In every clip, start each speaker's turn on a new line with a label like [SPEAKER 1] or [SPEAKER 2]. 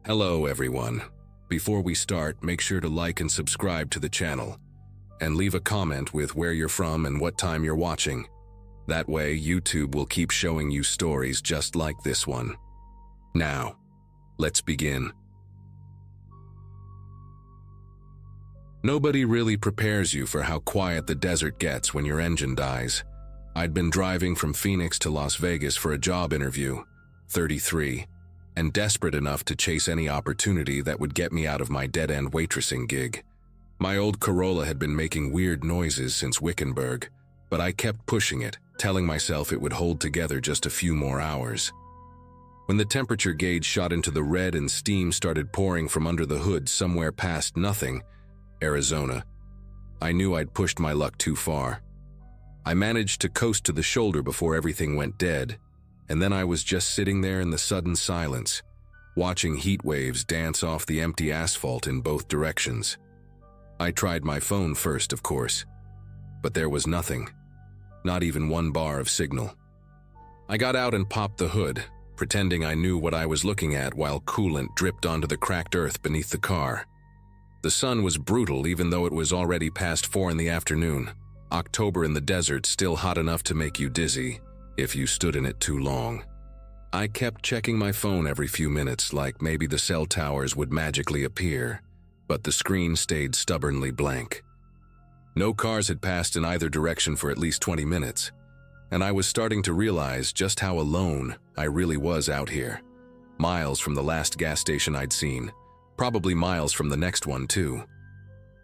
[SPEAKER 1] Hello everyone. Before we start, make sure to like and subscribe to the channel, and leave a comment with where you're from and what time you're watching. That way, YouTube will keep showing you stories just like this one. Now, let's begin. Nobody really prepares you for how quiet the desert gets when your engine dies. I'd been driving from Phoenix to Las Vegas for a job interview, 33, and desperate enough to chase any opportunity that would get me out of my dead-end waitressing gig. My old Corolla had been making weird noises since Wickenburg, but I kept pushing it, telling myself it would hold together just a few more hours. When the temperature gauge shot into the red and steam started pouring from under the hood somewhere past nothing, Arizona, I knew I'd pushed my luck too far. I managed to coast to the shoulder before everything went dead, and then I was just sitting there in the sudden silence, watching heat waves dance off the empty asphalt in both directions. I tried my phone first, of course, but there was nothing, not even one bar of signal. I got out and popped the hood, pretending I knew what I was looking at while coolant dripped onto the cracked earth beneath the car. The sun was brutal even though it was already past 4 in the afternoon. October in the desert still hot enough to make you dizzy if you stood in it too long. I kept checking my phone every few minutes like maybe the cell towers would magically appear, but the screen stayed stubbornly blank. No cars had passed in either direction for at least 20 minutes, and I was starting to realize just how alone I really was out here. Miles from the last gas station I'd seen, probably miles from the next one too.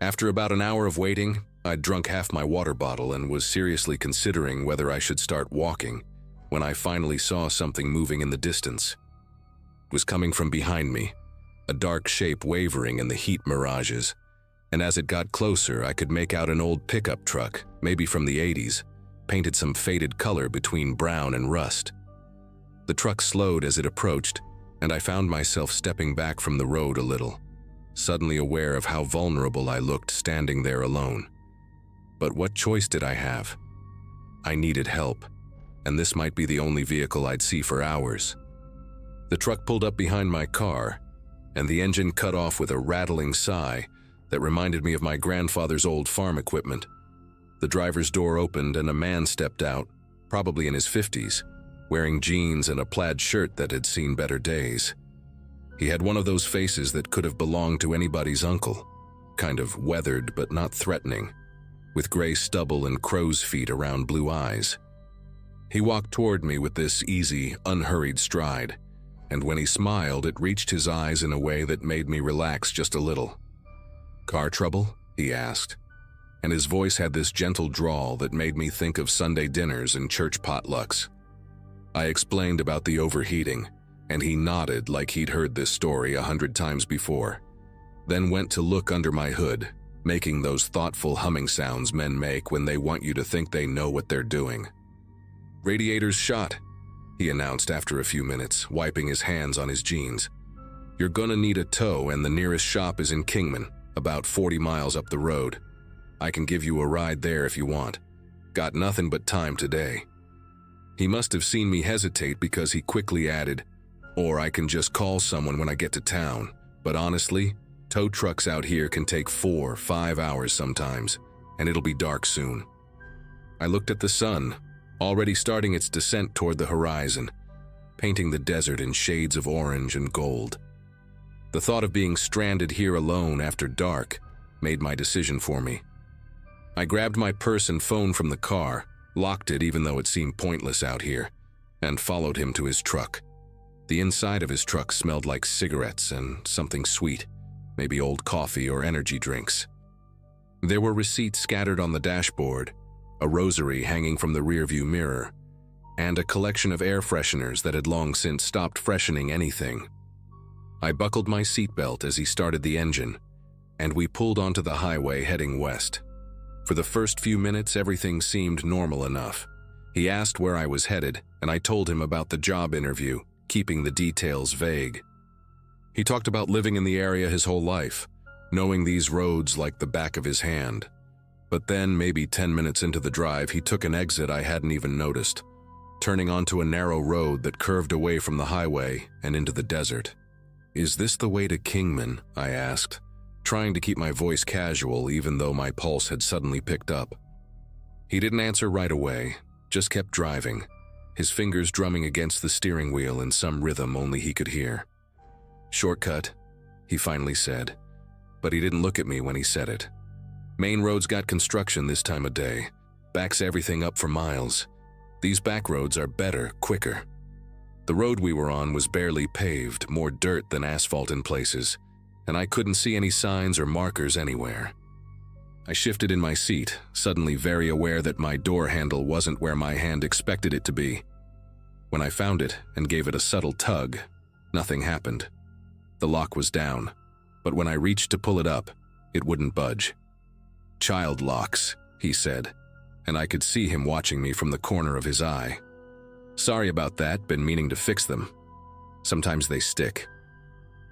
[SPEAKER 1] After about an hour of waiting, I'd drunk half my water bottle and was seriously considering whether I should start walking when I finally saw something moving in the distance. It was coming from behind me, a dark shape wavering in the heat mirages, and as it got closer I could make out an old pickup truck, maybe from the 80s, painted some faded color between brown and rust. The truck slowed as it approached, and I found myself stepping back from the road a little, suddenly aware of how vulnerable I looked standing there alone. But what choice did I have? I needed help, and this might be the only vehicle I'd see for hours. The truck pulled up behind my car, and the engine cut off with a rattling sigh that reminded me of my grandfather's old farm equipment. The driver's door opened and a man stepped out, probably in his 50s, wearing jeans and a plaid shirt that had seen better days. He had one of those faces that could have belonged to anybody's uncle, kind of weathered but not threatening, with gray stubble and crow's feet around blue eyes. He walked toward me with this easy, unhurried stride, and when he smiled, it reached his eyes in a way that made me relax just a little. "Car trouble?" he asked, and his voice had this gentle drawl that made me think of Sunday dinners and church potlucks. I explained about the overheating, and he nodded like he'd heard this story 100 times before, then went to look under my hood, making those thoughtful humming sounds men make when they want you to think they know what they're doing. "Radiator's shot," he announced after a few minutes, wiping his hands on his jeans. "You're gonna need a tow, and the nearest shop is in Kingman, about 40 miles up the road. I can give you a ride there if you want. Got nothing but time today." He must have seen me hesitate because he quickly added, "Or I can just call someone when I get to town, but honestly, tow trucks out here can take 4-5 hours sometimes, and it'll be dark soon." I looked at the sun, already starting its descent toward the horizon, painting the desert in shades of orange and gold. The thought of being stranded here alone after dark made my decision for me. I grabbed my purse and phone from the car, locked it even though it seemed pointless out here, and followed him to his truck. The inside of his truck smelled like cigarettes and something sweet, maybe old coffee or energy drinks. There were receipts scattered on the dashboard, a rosary hanging from the rearview mirror, and a collection of air fresheners that had long since stopped freshening anything. I buckled my seatbelt as he started the engine, and we pulled onto the highway heading west. For the first few minutes, everything seemed normal enough. He asked where I was headed, and I told him about the job interview, keeping the details vague. He talked about living in the area his whole life, knowing these roads like the back of his hand. But then, maybe 10 minutes into the drive, he took an exit I hadn't even noticed, turning onto a narrow road that curved away from the highway and into the desert. "Is this the way to Kingman?" I asked, trying to keep my voice casual even though my pulse had suddenly picked up. He didn't answer right away, just kept driving, his fingers drumming against the steering wheel in some rhythm only he could hear. "Shortcut," he finally said, but he didn't look at me when he said it. Main roads got construction this time of day, backs everything up for miles. These back roads are better, quicker. The road we were on was barely paved, more dirt than asphalt in places, and I couldn't see any signs or markers anywhere. I shifted in my seat, suddenly very aware that my door handle wasn't where my hand expected it to be. When I found it and gave it a subtle tug, nothing happened. The lock was down, but when I reached to pull it up, it wouldn't budge. "Child locks," he said, and I could see him watching me from the corner of his eye. "Sorry about that, been meaning to fix them. Sometimes they stick."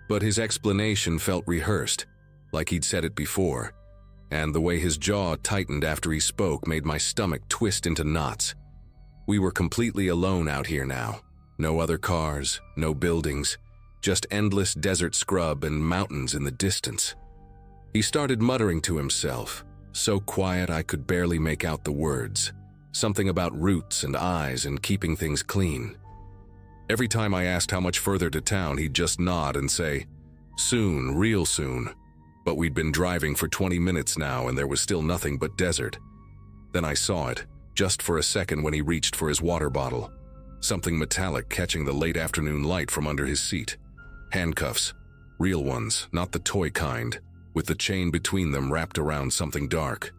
[SPEAKER 1] But his explanation felt rehearsed, like he'd said it before, and the way his jaw tightened after he spoke made my stomach twist into knots. We were completely alone out here now. No other cars, no buildings, just endless desert scrub and mountains in the distance. He started muttering to himself, so quiet I could barely make out the words. Something about roots and eyes and keeping things clean. Every time I asked how much further to town, he'd just nod and say, "Soon, real soon." But we'd been driving for 20 minutes now and there was still nothing but desert. Then I saw it, just for a second when he reached for his water bottle. Something metallic catching the late afternoon light from under his seat. Handcuffs. Real ones, not the toy kind, with the chain between them wrapped around something dark.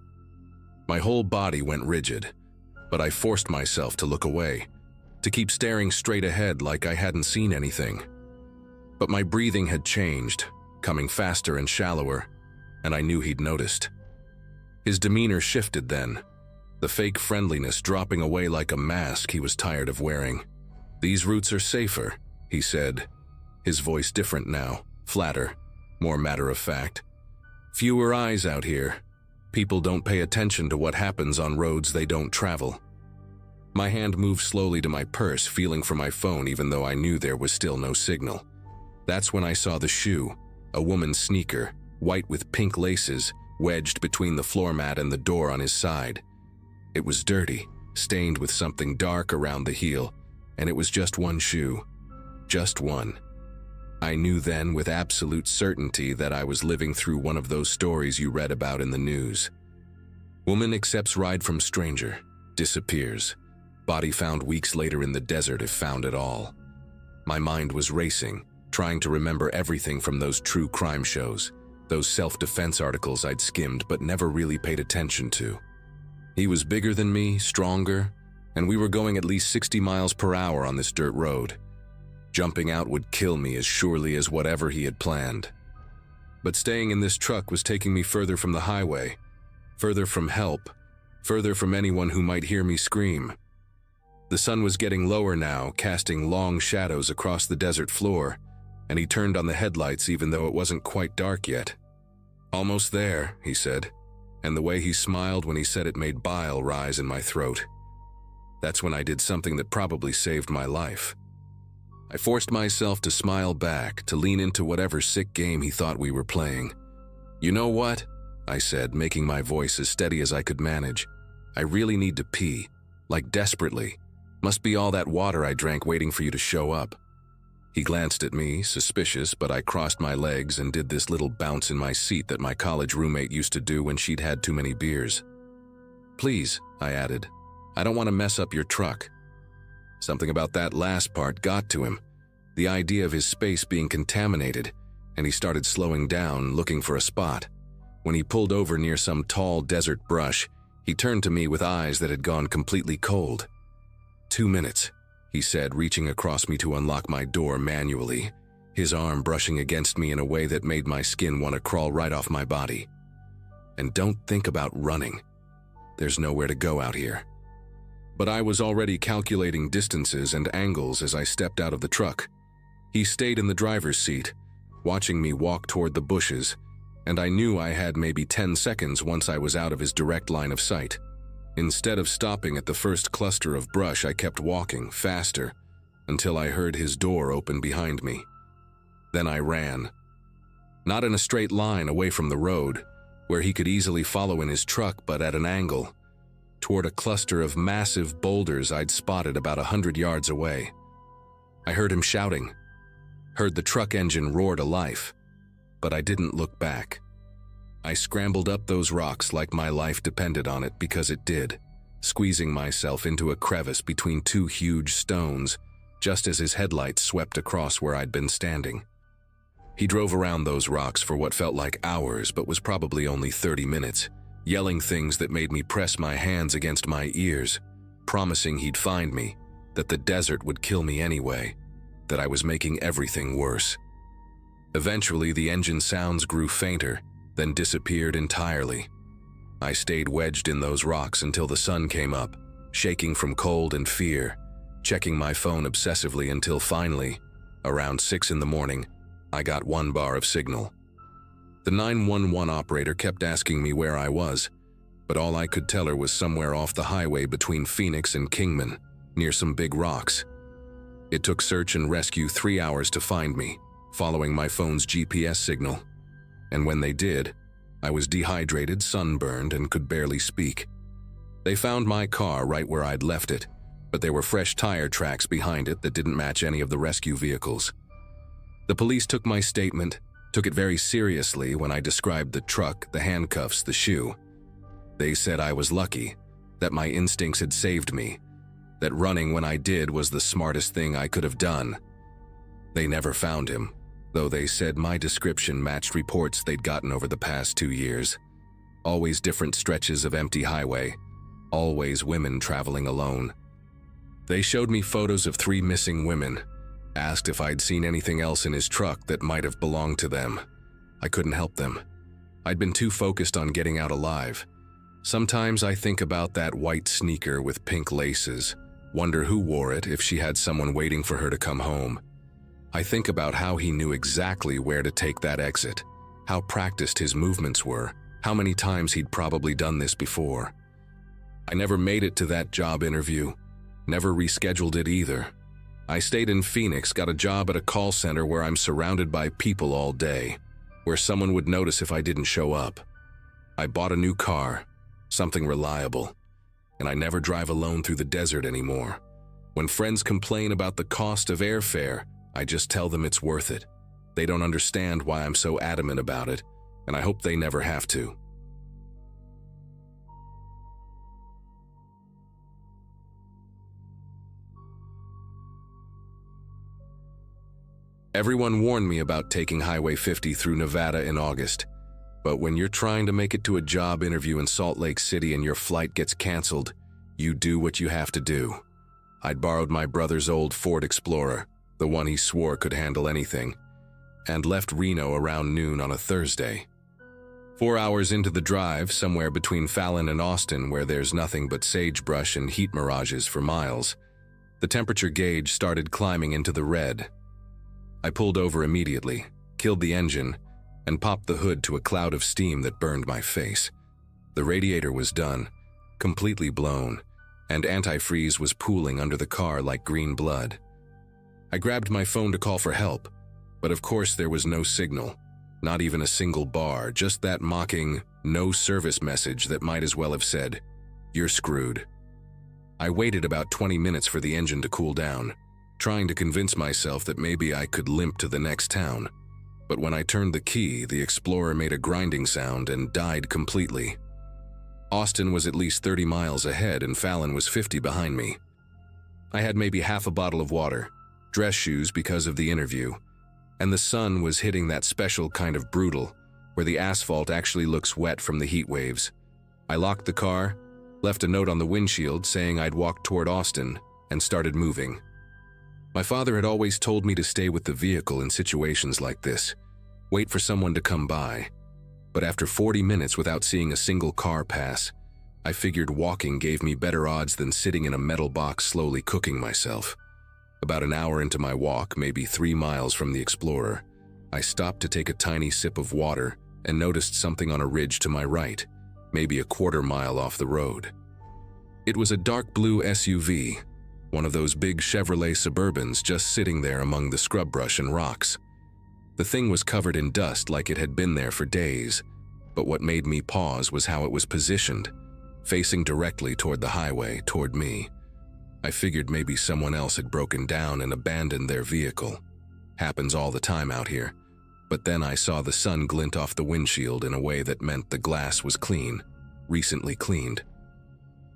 [SPEAKER 1] My whole body went rigid, but I forced myself to look away, to keep staring straight ahead like I hadn't seen anything. But my breathing had changed, coming faster and shallower, and I knew he'd noticed. His demeanor shifted then, the fake friendliness dropping away like a mask he was tired of wearing. "These routes are safer," he said, his voice different now, flatter, more matter of fact. "Fewer eyes out here. People don't pay attention to what happens on roads they don't travel." My hand moved slowly to my purse, feeling for my phone even though I knew there was still no signal. That's when I saw the shoe, a woman's sneaker, white with pink laces, wedged between the floor mat and the door on his side. It was dirty, stained with something dark around the heel, and it was just one shoe. Just one. I knew then with absolute certainty that I was living through one of those stories you read about in the news. Woman accepts ride from stranger, disappears. Body found weeks later in the desert if found at all. My mind was racing, trying to remember everything from those true crime shows, those self-defense articles I'd skimmed but never really paid attention to. He was bigger than me, stronger, and we were going at least 60 miles per hour on this dirt road. Jumping out would kill me as surely as whatever he had planned. But staying in this truck was taking me further from the highway, further from help, further from anyone who might hear me scream. The sun was getting lower now, casting long shadows across the desert floor, and he turned on the headlights even though it wasn't quite dark yet. "Almost there," he said, and the way he smiled when he said it made bile rise in my throat. That's when I did something that probably saved my life. I forced myself to smile back, to lean into whatever sick game he thought we were playing. "You know what?" I said, making my voice as steady as I could manage. "I really need to pee, like desperately. Must be all that water I drank waiting for you to show up." He glanced at me, suspicious, but I crossed my legs and did this little bounce in my seat that my college roommate used to do when she'd had too many beers. "Please," I added. "I don't want to mess up your truck." Something about that last part got to him, the idea of his space being contaminated, and he started slowing down, looking for a spot. When he pulled over near some tall desert brush, he turned to me with eyes that had gone completely cold. 2 minutes, he said, reaching across me to unlock my door manually, his arm brushing against me in a way that made my skin want to crawl right off my body. "And don't think about running. There's nowhere to go out here." But I was already calculating distances and angles as I stepped out of the truck. He stayed in the driver's seat, watching me walk toward the bushes, and I knew I had maybe 10 seconds once I was out of his direct line of sight. Instead of stopping at the first cluster of brush, I kept walking, faster, until I heard his door open behind me. Then I ran. Not in a straight line away from the road, where he could easily follow in his truck, but at an angle, toward a cluster of massive boulders I'd spotted about 100 yards away. I heard him shouting, heard the truck engine roar to life, but I didn't look back. I scrambled up those rocks like my life depended on it, because it did, squeezing myself into a crevice between two huge stones, just as his headlights swept across where I'd been standing. He drove around those rocks for what felt like hours, but was probably only 30 minutes, yelling things that made me press my hands against my ears, promising he'd find me, that the desert would kill me anyway, that I was making everything worse. Eventually, the engine sounds grew fainter, then disappeared entirely. I stayed wedged in those rocks until the sun came up, shaking from cold and fear, checking my phone obsessively until finally, around 6 in the morning, I got 1 bar of signal. The 911 operator kept asking me where I was, but all I could tell her was somewhere off the highway between Phoenix and Kingman, near some big rocks. It took search and rescue 3 hours to find me, following my phone's GPS signal. And when they did, I was dehydrated, sunburned, and could barely speak. They found my car right where I'd left it, but there were fresh tire tracks behind it that didn't match any of the rescue vehicles. The police took my statement, took it very seriously when I described the truck, the handcuffs, the shoe. They said I was lucky, that my instincts had saved me, that running when I did was the smartest thing I could have done. They never found him, though they said my description matched reports they'd gotten over the past 2 years. Always different stretches of empty highway, always women traveling alone. They showed me photos of 3 missing women, asked if I'd seen anything else in his truck that might have belonged to them. I couldn't help them. I'd been too focused on getting out alive. Sometimes I think about that white sneaker with pink laces, wonder who wore it, if she had someone waiting for her to come home. I think about how he knew exactly where to take that exit, how practiced his movements were, how many times he'd probably done this before. I never made it to that job interview, never rescheduled it either. I stayed in Phoenix, got a job at a call center where I'm surrounded by people all day, where someone would notice if I didn't show up. I bought a new car, something reliable, and I never drive alone through the desert anymore. When friends complain about the cost of airfare, I just tell them it's worth it. They don't understand why I'm so adamant about it, and I hope they never have to. Everyone warned me about taking Highway 50 through Nevada in August, but when you're trying to make it to a job interview in Salt Lake City and your flight gets canceled, you do what you have to do. I'd borrowed my brother's old Ford Explorer, the one he swore could handle anything, and left Reno around noon on a Thursday. 4 hours into the drive, somewhere between Fallon and Austin, where there's nothing but sagebrush and heat mirages for miles, the temperature gauge started climbing into the red. I pulled over immediately, killed the engine, and popped the hood to a cloud of steam that burned my face. The radiator was done, completely blown, and antifreeze was pooling under the car like green blood. I grabbed my phone to call for help, but of course there was no signal, not even a single bar, just that mocking, no service message that might as well have said, "You're screwed." I waited about 20 minutes for the engine to cool down, trying to convince myself that maybe I could limp to the next town. But when I turned the key, the Explorer made a grinding sound and died completely. Austin was at least 30 miles ahead and Fallon was 50 behind me. I had maybe half a bottle of water, dress shoes because of the interview, and the sun was hitting that special kind of brutal, where the asphalt actually looks wet from the heat waves. I locked the car, left a note on the windshield saying I'd walk toward Austin, and started moving. My father had always told me to stay with the vehicle in situations like this, wait for someone to come by. But after 40 minutes without seeing a single car pass, I figured walking gave me better odds than sitting in a metal box slowly cooking myself. About an hour into my walk, maybe 3 miles from the Explorer, I stopped to take a tiny sip of water and noticed something on a ridge to my right, maybe a quarter-mile off the road. It was a dark blue SUV, one of those big Chevrolet Suburbans just sitting there among the scrub brush and rocks. The thing was covered in dust like it had been there for days, but what made me pause was how it was positioned, facing directly toward the highway, toward me. I figured maybe someone else had broken down and abandoned their vehicle. Happens all the time out here. But then I saw the sun glint off the windshield in a way that meant the glass was clean, recently cleaned.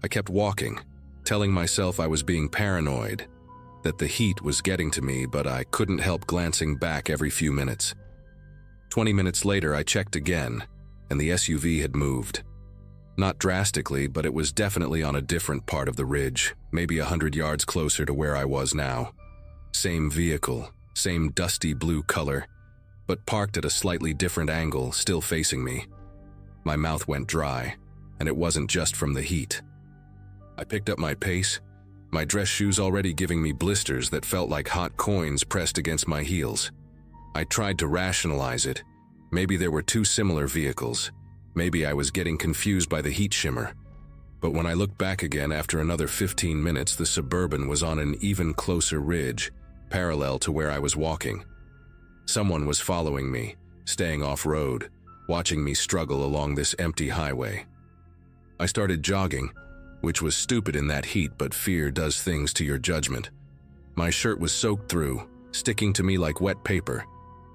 [SPEAKER 1] I kept walking, telling myself I was being paranoid, that the heat was getting to me, but I couldn't help glancing back every few minutes. 20 minutes later, I checked again, and the SUV had moved. Not drastically, but it was definitely on a different part of the ridge, maybe 100 yards closer to where I was now. Same vehicle, same dusty blue color, but parked at a slightly different angle, still facing me. My mouth went dry, and it wasn't just from the heat. I picked up my pace, my dress shoes already giving me blisters that felt like hot coins pressed against my heels. I tried to rationalize it. Maybe there were two similar vehicles. Maybe I was getting confused by the heat shimmer. But when I looked back again after another 15 minutes, the Suburban was on an even closer ridge, parallel to where I was walking. Someone was following me, staying off-road, watching me struggle along this empty highway. I started jogging, which was stupid in that heat, but fear does things to your judgment. My shirt was soaked through, sticking to me like wet paper,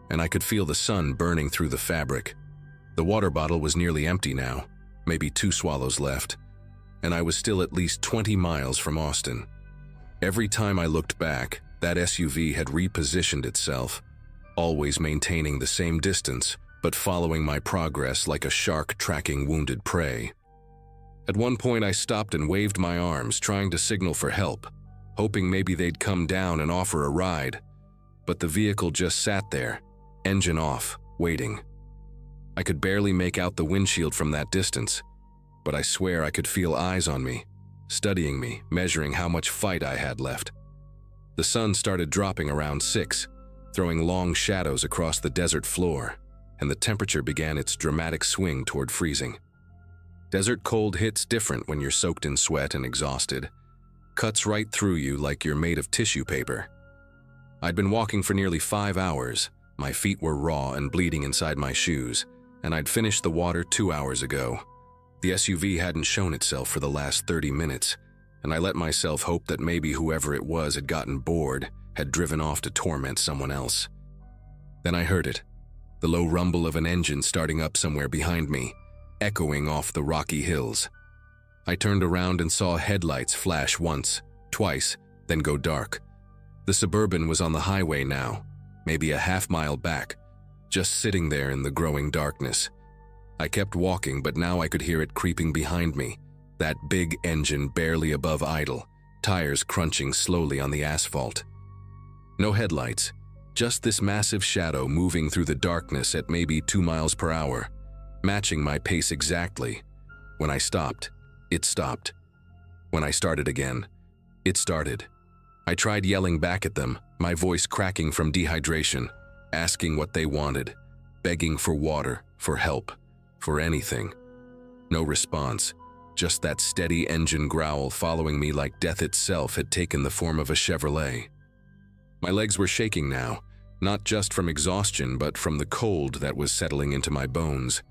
[SPEAKER 1] and I could feel the sun burning through the fabric. The water bottle was nearly empty now, maybe 2 swallows left, and I was still at least 20 miles from Austin. Every time I looked back, that SUV had repositioned itself, always maintaining the same distance, but following my progress like a shark tracking wounded prey. At one point, I stopped and waved my arms, trying to signal for help, hoping maybe they'd come down and offer a ride. But the vehicle just sat there, engine off, waiting. I could barely make out the windshield from that distance, but I swear I could feel eyes on me, studying me, measuring how much fight I had left. The sun started dropping around 6, throwing long shadows across the desert floor, and the temperature began its dramatic swing toward freezing. Desert cold hits different when you're soaked in sweat and exhausted. Cuts right through you like you're made of tissue paper. I'd been walking for nearly 5 hours. My feet were raw and bleeding inside my shoes, and I'd finished the water 2 hours ago. The SUV hadn't shown itself for the last 30 minutes, and I let myself hope that maybe whoever it was had gotten bored, had driven off to torment someone else. Then I heard it, the low rumble of an engine starting up somewhere behind me, echoing off the rocky hills. I turned around and saw headlights flash once, twice, then go dark. The Suburban was on the highway now, maybe a half-mile back, just sitting there in the growing darkness. I kept walking, but now I could hear it creeping behind me, that big engine barely above idle, tires crunching slowly on the asphalt. No headlights, just this massive shadow moving through the darkness at maybe 2 miles per hour, matching my pace exactly. When I stopped, it stopped. When I started again, it started. I tried yelling back at them, my voice cracking from dehydration, asking what they wanted, begging for water, for help, for anything. No response, just that steady engine growl following me like death itself had taken the form of a Chevrolet. My legs were shaking now, not just from exhaustion but from the cold that was settling into my bones,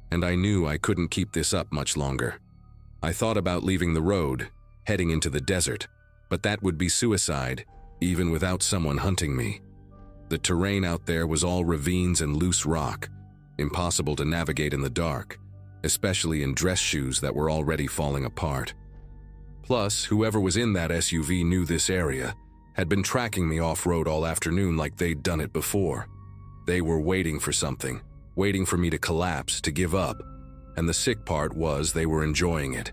[SPEAKER 1] and I knew I couldn't keep this up much longer. I thought about leaving the road, heading into the desert, but that would be suicide, even without someone hunting me. The terrain out there was all ravines and loose rock, impossible to navigate in the dark, especially in dress shoes that were already falling apart. Plus, whoever was in that SUV knew this area, had been tracking me off-road all afternoon like they'd done it before. They were waiting for something, waiting for me to collapse, to give up, and the sick part was they were enjoying it.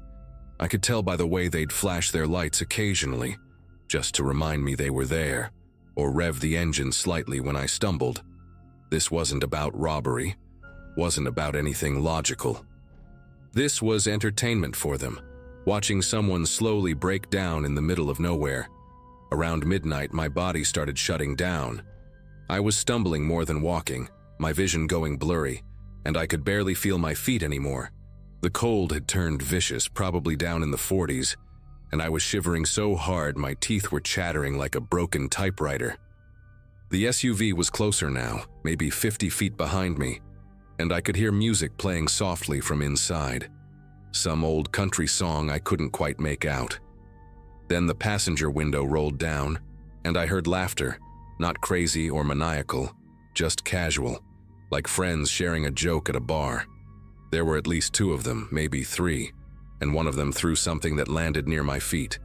[SPEAKER 1] I could tell by the way they'd flash their lights occasionally, just to remind me they were there, or rev the engine slightly when I stumbled. This wasn't about robbery, wasn't about anything logical. This was entertainment for them, watching someone slowly break down in the middle of nowhere. Around midnight, my body started shutting down. I was stumbling more than walking, my vision going blurry, and I could barely feel my feet anymore. The cold had turned vicious, probably down in the 40s, and I was shivering so hard my teeth were chattering like a broken typewriter. The SUV was closer now, maybe 50 feet behind me, and I could hear music playing softly from inside. Some old country song I couldn't quite make out. Then the passenger window rolled down, and I heard laughter, not crazy or maniacal, just casual, like friends sharing a joke at a bar. There were at least two of them, maybe three, and one of them threw something that landed near my feet.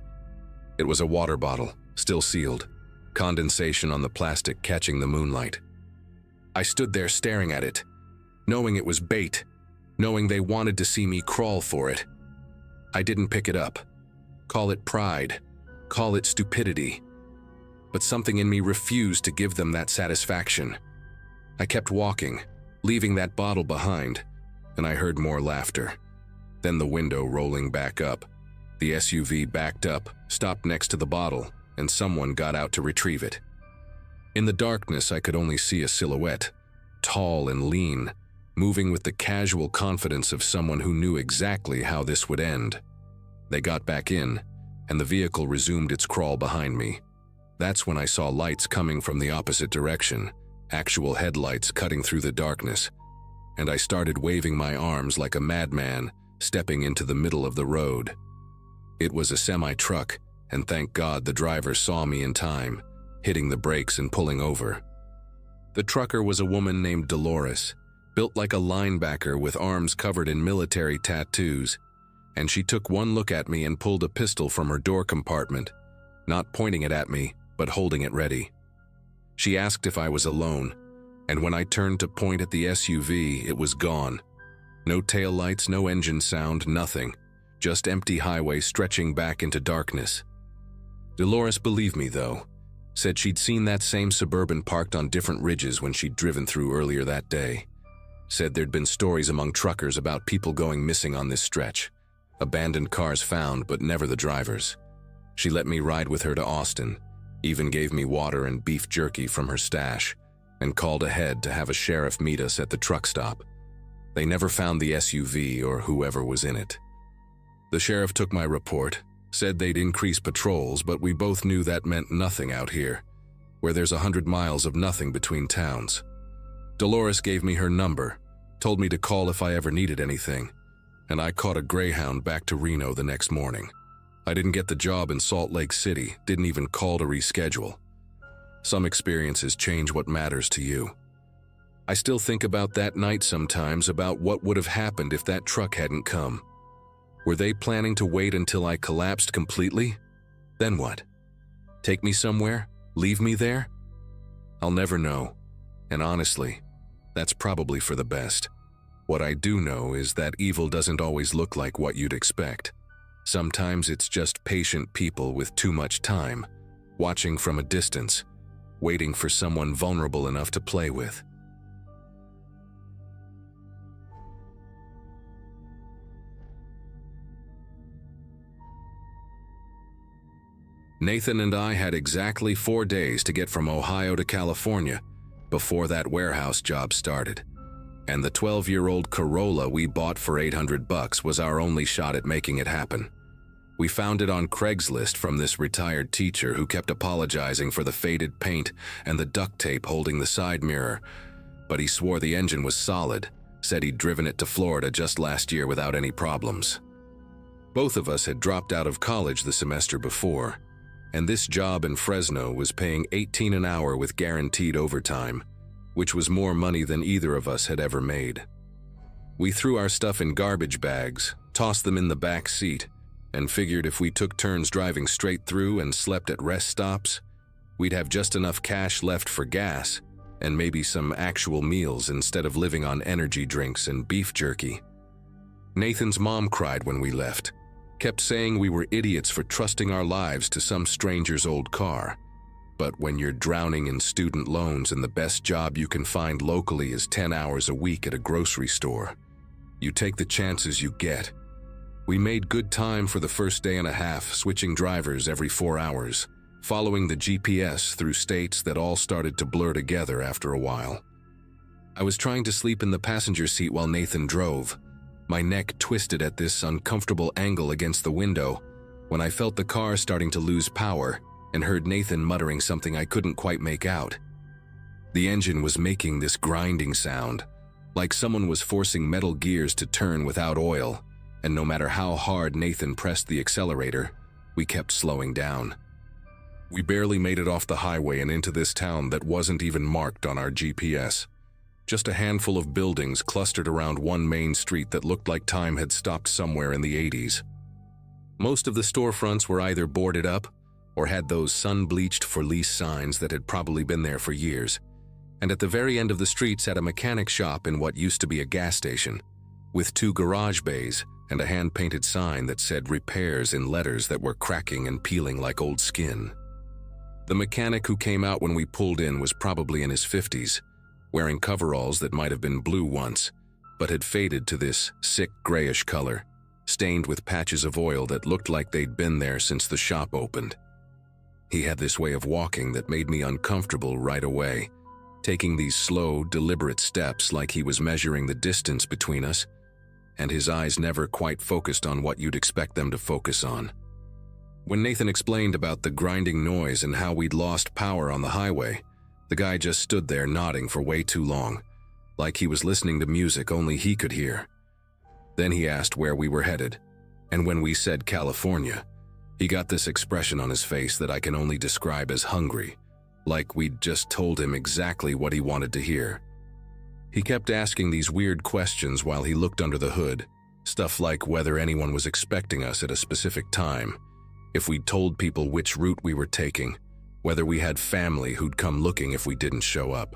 [SPEAKER 1] It was a water bottle, still sealed, condensation on the plastic catching the moonlight. I stood there staring at it, knowing it was bait, knowing they wanted to see me crawl for it. I didn't pick it up. Call it pride, call it stupidity. But something in me refused to give them that satisfaction. I kept walking, leaving that bottle behind, and I heard more laughter. Then the window rolling back up. The SUV backed up, stopped next to the bottle, and someone got out to retrieve it. In the darkness, I could only see a silhouette, tall and lean, moving with the casual confidence of someone who knew exactly how this would end. They got back in, and the vehicle resumed its crawl behind me. That's when I saw lights coming from the opposite direction, actual headlights cutting through the darkness, and I started waving my arms like a madman, stepping into the middle of the road. It was a semi-truck, and thank God the driver saw me in time, hitting the brakes and pulling over. The trucker was a woman named Dolores, built like a linebacker with arms covered in military tattoos, and she took one look at me and pulled a pistol from her door compartment, not pointing it at me, but holding it ready. She asked if I was alone, and when I turned to point at the SUV, it was gone. No taillights, no engine sound, nothing. Just empty highway stretching back into darkness. Dolores believed me, though. Said she'd seen that same Suburban parked on different ridges when she'd driven through earlier that day. Said there'd been stories among truckers about people going missing on this stretch. Abandoned cars found, but never the drivers. She let me ride with her to Austin, even gave me water and beef jerky from her stash, and called ahead to have a sheriff meet us at the truck stop. They never found the SUV or whoever was in it. The sheriff took my report, said they'd increase patrols, but we both knew that meant nothing out here, where there's 100 miles of nothing between towns. Dolores gave me her number, told me to call if I ever needed anything, and I caught a Greyhound back to Reno the next morning. I didn't get the job in Salt Lake City, didn't even call to reschedule. Some experiences change what matters to you. I still think about that night sometimes, about what would have happened if that truck hadn't come. Were they planning to wait until I collapsed completely? Then what? Take me somewhere? Leave me there? I'll never know. And honestly, that's probably for the best. What I do know is that evil doesn't always look like what you'd expect. Sometimes it's just patient people with too much time, watching from a distance, waiting for someone vulnerable enough to play with. Nathan and I had exactly 4 days to get from Ohio to California before that warehouse job started. And the 12-year-old Corolla we bought for $800 was our only shot at making it happen. We found it on Craigslist from this retired teacher who kept apologizing for the faded paint and the duct tape holding the side mirror, but he swore the engine was solid, said he'd driven it to Florida just last year without any problems. Both of us had dropped out of college the semester before, and this job in Fresno was paying $18 an hour with guaranteed overtime, which was more money than either of us had ever made. We threw our stuff in garbage bags, tossed them in the back seat, and figured if we took turns driving straight through and slept at rest stops, we'd have just enough cash left for gas and maybe some actual meals instead of living on energy drinks and beef jerky. Nathan's mom cried when we left, kept saying we were idiots for trusting our lives to some stranger's old car. But when you're drowning in student loans and the best job you can find locally is 10 hours a week at a grocery store, you take the chances you get. We made good time for the first day and a half, switching drivers every 4 hours, following the GPS through states that all started to blur together after a while. I was trying to sleep in the passenger seat while Nathan drove, my neck twisted at this uncomfortable angle against the window, when I felt the car starting to lose power and heard Nathan muttering something I couldn't quite make out. The engine was making this grinding sound, like someone was forcing metal gears to turn without oil, and no matter how hard Nathan pressed the accelerator, we kept slowing down. We barely made it off the highway and into this town that wasn't even marked on our GPS. Just a handful of buildings clustered around one main street that looked like time had stopped somewhere in the 80s. Most of the storefronts were either boarded up or had those sun-bleached for lease signs that had probably been there for years. And at the very end of the street sat a mechanic shop in what used to be a gas station, with 2 garage bays and a hand-painted sign that said repairs in letters that were cracking and peeling like old skin. The mechanic who came out when we pulled in was probably in his 50s, wearing coveralls that might have been blue once, but had faded to this sick grayish color, stained with patches of oil that looked like they'd been there since the shop opened. He had this way of walking that made me uncomfortable right away, taking these slow, deliberate steps like he was measuring the distance between us, and his eyes never quite focused on what you'd expect them to focus on. When Nathan explained about the grinding noise and how we'd lost power on the highway, the guy just stood there nodding for way too long, like he was listening to music only he could hear. Then he asked where we were headed, and when we said California, he got this expression on his face that I can only describe as hungry, like we'd just told him exactly what he wanted to hear. He kept asking these weird questions while he looked under the hood, stuff like whether anyone was expecting us at a specific time, if we'd told people which route we were taking, whether we had family who'd come looking if we didn't show up.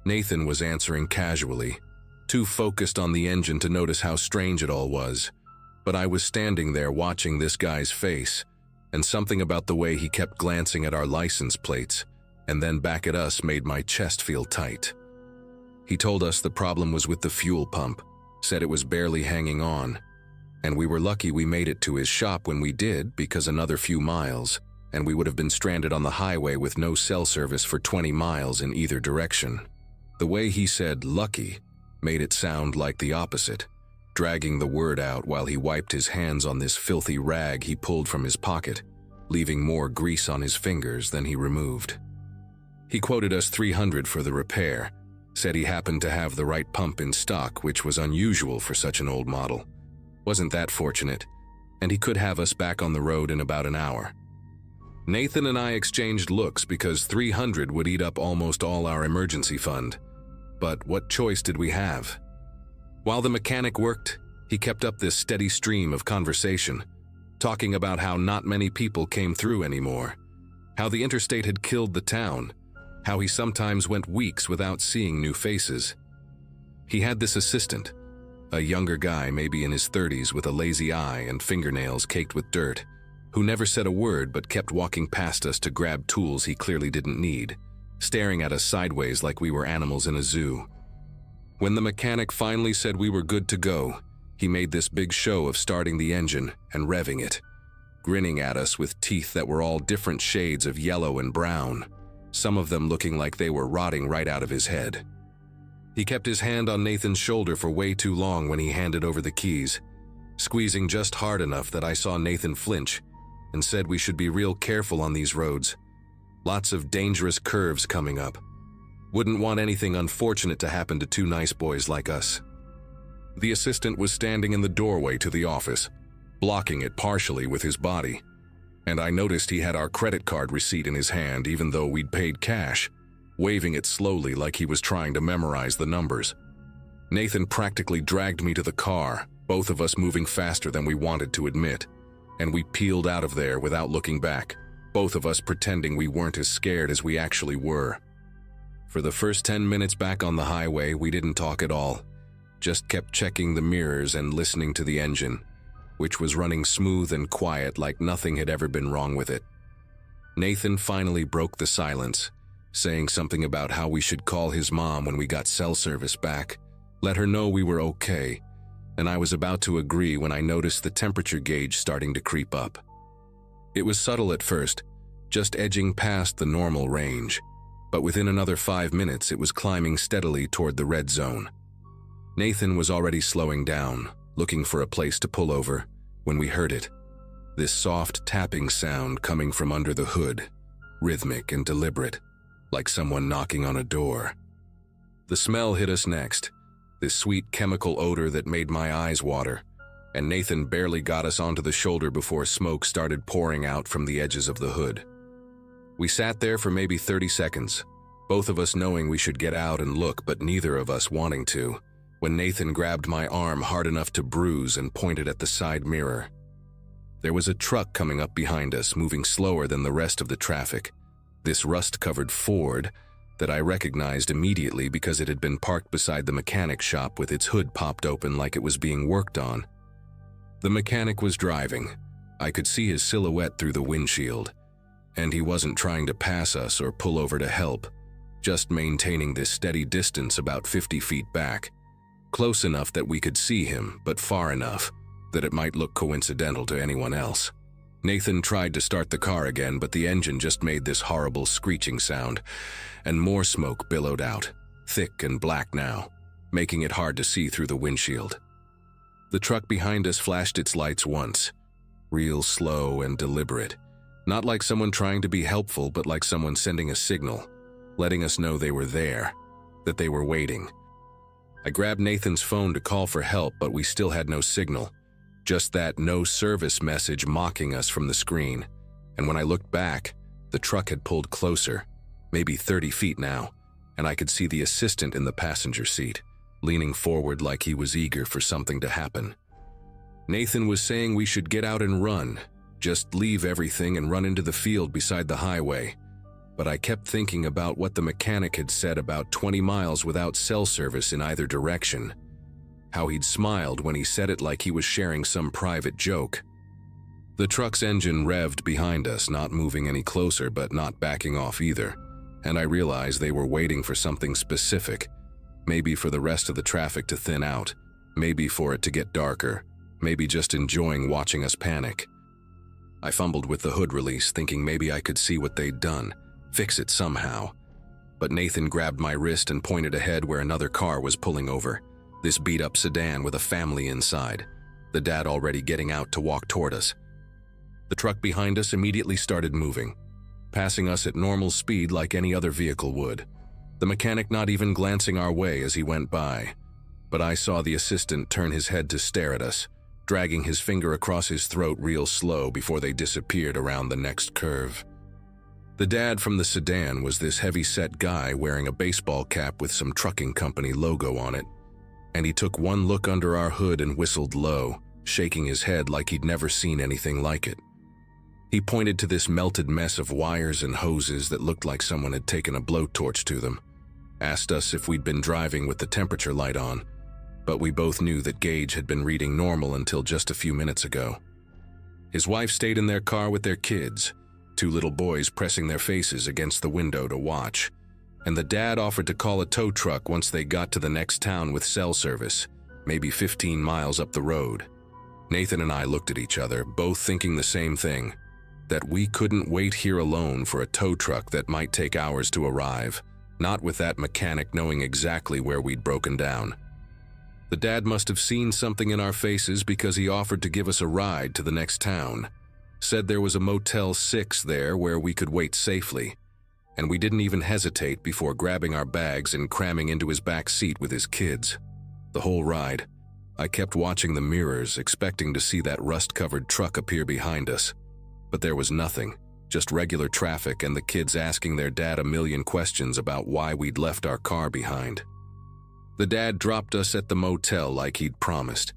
[SPEAKER 1] Nathan was answering casually, too focused on the engine to notice how strange it all was, but I was standing there watching this guy's face, and something about the way he kept glancing at our license plates and then back at us made my chest feel tight. He told us the problem was with the fuel pump, said it was barely hanging on, and we were lucky we made it to his shop when we did, because another few miles, and we would have been stranded on the highway with no cell service for 20 miles in either direction. The way he said lucky made it sound like the opposite, dragging the word out while he wiped his hands on this filthy rag he pulled from his pocket, leaving more grease on his fingers than he removed. He quoted us $300 for the repair, said he happened to have the right pump in stock, which was unusual for such an old model. Wasn't that fortunate, and he could have us back on the road in about an hour. Nathan and I exchanged looks because $300 would eat up almost all our emergency fund. But what choice did we have? While the mechanic worked, he kept up this steady stream of conversation, talking about how not many people came through anymore, how the interstate had killed the town, how he sometimes went weeks without seeing new faces. He had this assistant, a younger guy maybe in his 30s with a lazy eye and fingernails caked with dirt, who never said a word but kept walking past us to grab tools he clearly didn't need, staring at us sideways like we were animals in a zoo. When the mechanic finally said we were good to go, he made this big show of starting the engine and revving it, grinning at us with teeth that were all different shades of yellow and brown, some of them looking like they were rotting right out of his head. He kept his hand on Nathan's shoulder for way too long when he handed over the keys, squeezing just hard enough that I saw Nathan flinch, and said we should be real careful on these roads. Lots of dangerous curves coming up. Wouldn't want anything unfortunate to happen to two nice boys like us. The assistant was standing in the doorway to the office, blocking it partially with his body, and I noticed he had our credit card receipt in his hand even though we'd paid cash, waving it slowly like he was trying to memorize the numbers. Nathan practically dragged me to the car, both of us moving faster than we wanted to admit, and we peeled out of there without looking back, both of us pretending we weren't as scared as we actually were. For the first 10 minutes back on the highway, we didn't talk at all, just kept checking the mirrors and listening to the engine, which was running smooth and quiet like nothing had ever been wrong with it. Nathan finally broke the silence, saying something about how we should call his mom when we got cell service back, let her know we were okay, and I was about to agree when I noticed the temperature gauge starting to creep up. It was subtle at first, just edging past the normal range, but within another 5 minutes it was climbing steadily toward the red zone. Nathan was already slowing down, looking for a place to pull over, when we heard it. This soft tapping sound coming from under the hood, rhythmic and deliberate, like someone knocking on a door. The smell hit us next, this sweet chemical odor that made my eyes water, and Nathan barely got us onto the shoulder before smoke started pouring out from the edges of the hood. We sat there for maybe 30 seconds, both of us knowing we should get out and look, but neither of us wanting to, when Nathan grabbed my arm hard enough to bruise and pointed at the side mirror. There was a truck coming up behind us, moving slower than the rest of the traffic. This rust-covered Ford that I recognized immediately because it had been parked beside the mechanic shop with its hood popped open like it was being worked on. The mechanic was driving. I could see his silhouette through the windshield, and he wasn't trying to pass us or pull over to help, just maintaining this steady distance about 50 feet back, close enough that we could see him, but far enough that it might look coincidental to anyone else. Nathan tried to start the car again, but the engine just made this horrible screeching sound, and more smoke billowed out, thick and black now, making it hard to see through the windshield. The truck behind us flashed its lights once, real slow and deliberate, not like someone trying to be helpful, but like someone sending a signal, letting us know they were there, that they were waiting. I grabbed Nathan's phone to call for help, but we still had no signal. Just that no service message mocking us from the screen. And when I looked back, the truck had pulled closer, maybe 30 feet now, and I could see the assistant in the passenger seat, leaning forward like he was eager for something to happen. Nathan was saying we should get out and run, just leave everything and run into the field beside the highway. But I kept thinking about what the mechanic had said about 20 miles without cell service in either direction. How he'd smiled when he said it like he was sharing some private joke. The truck's engine revved behind us, not moving any closer but not backing off either, and I realized they were waiting for something specific, maybe for the rest of the traffic to thin out, maybe for it to get darker, maybe just enjoying watching us panic. I fumbled with the hood release, thinking maybe I could see what they'd done, fix it somehow. But Nathan grabbed my wrist and pointed ahead where another car was pulling over. This beat-up sedan with a family inside, the dad already getting out to walk toward us. The truck behind us immediately started moving, passing us at normal speed like any other vehicle would, the mechanic not even glancing our way as he went by. But I saw the assistant turn his head to stare at us, dragging his finger across his throat real slow before they disappeared around the next curve. The dad from the sedan was this heavy-set guy wearing a baseball cap with some trucking company logo on it, and he took one look under our hood and whistled low, shaking his head like he'd never seen anything like it. He pointed to this melted mess of wires and hoses that looked like someone had taken a blowtorch to them, asked us if we'd been driving with the temperature light on, but we both knew that Gage had been reading normal until just a few minutes ago. His wife stayed in their car with their kids, 2 little boys pressing their faces against the window to watch, and the dad offered to call a tow truck once they got to the next town with cell service, maybe 15 miles up the road. Nathan and I looked at each other, both thinking the same thing, that we couldn't wait here alone for a tow truck that might take hours to arrive, not with that mechanic knowing exactly where we'd broken down. The dad must have seen something in our faces because he offered to give us a ride to the next town, said there was a Motel 6 there where we could wait safely, and we didn't even hesitate before grabbing our bags and cramming into his back seat with his kids. The whole ride, I kept watching the mirrors, expecting to see that rust-covered truck appear behind us. But there was nothing, just regular traffic and the kids asking their dad a million questions about why we'd left our car behind. The dad dropped us at the motel like he'd promised.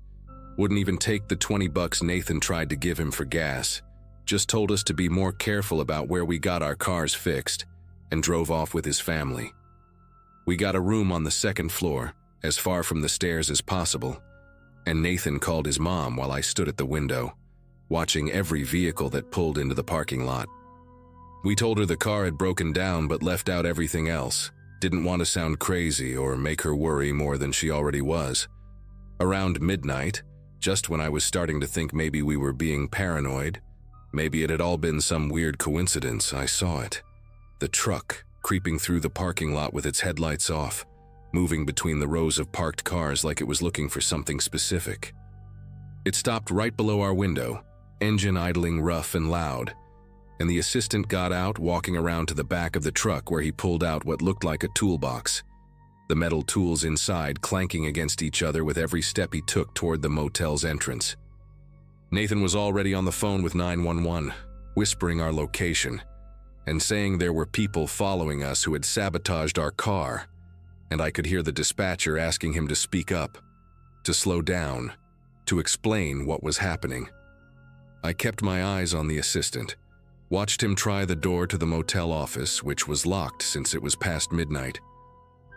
[SPEAKER 1] Wouldn't even take the $20 Nathan tried to give him for gas. Just told us to be more careful about where we got our cars fixed, and drove off with his family. We got a room on the 2nd floor, as far from the stairs as possible, and Nathan called his mom while I stood at the window, watching every vehicle that pulled into the parking lot. We told her the car had broken down but left out everything else, didn't want to sound crazy or make her worry more than she already was. Around midnight, just when I was starting to think maybe we were being paranoid, maybe it had all been some weird coincidence, I saw it. The truck, creeping through the parking lot with its headlights off, moving between the rows of parked cars like it was looking for something specific. It stopped right below our window, engine idling rough and loud, and the assistant got out, walking around to the back of the truck where he pulled out what looked like a toolbox. The metal tools inside clanking against each other with every step he took toward the motel's entrance. Nathan was already on the phone with 911, whispering our location, and saying there were people following us who had sabotaged our car, and I could hear the dispatcher asking him to speak up, to slow down, to explain what was happening. I kept my eyes on the assistant, watched him try the door to the motel office, which was locked since it was past midnight,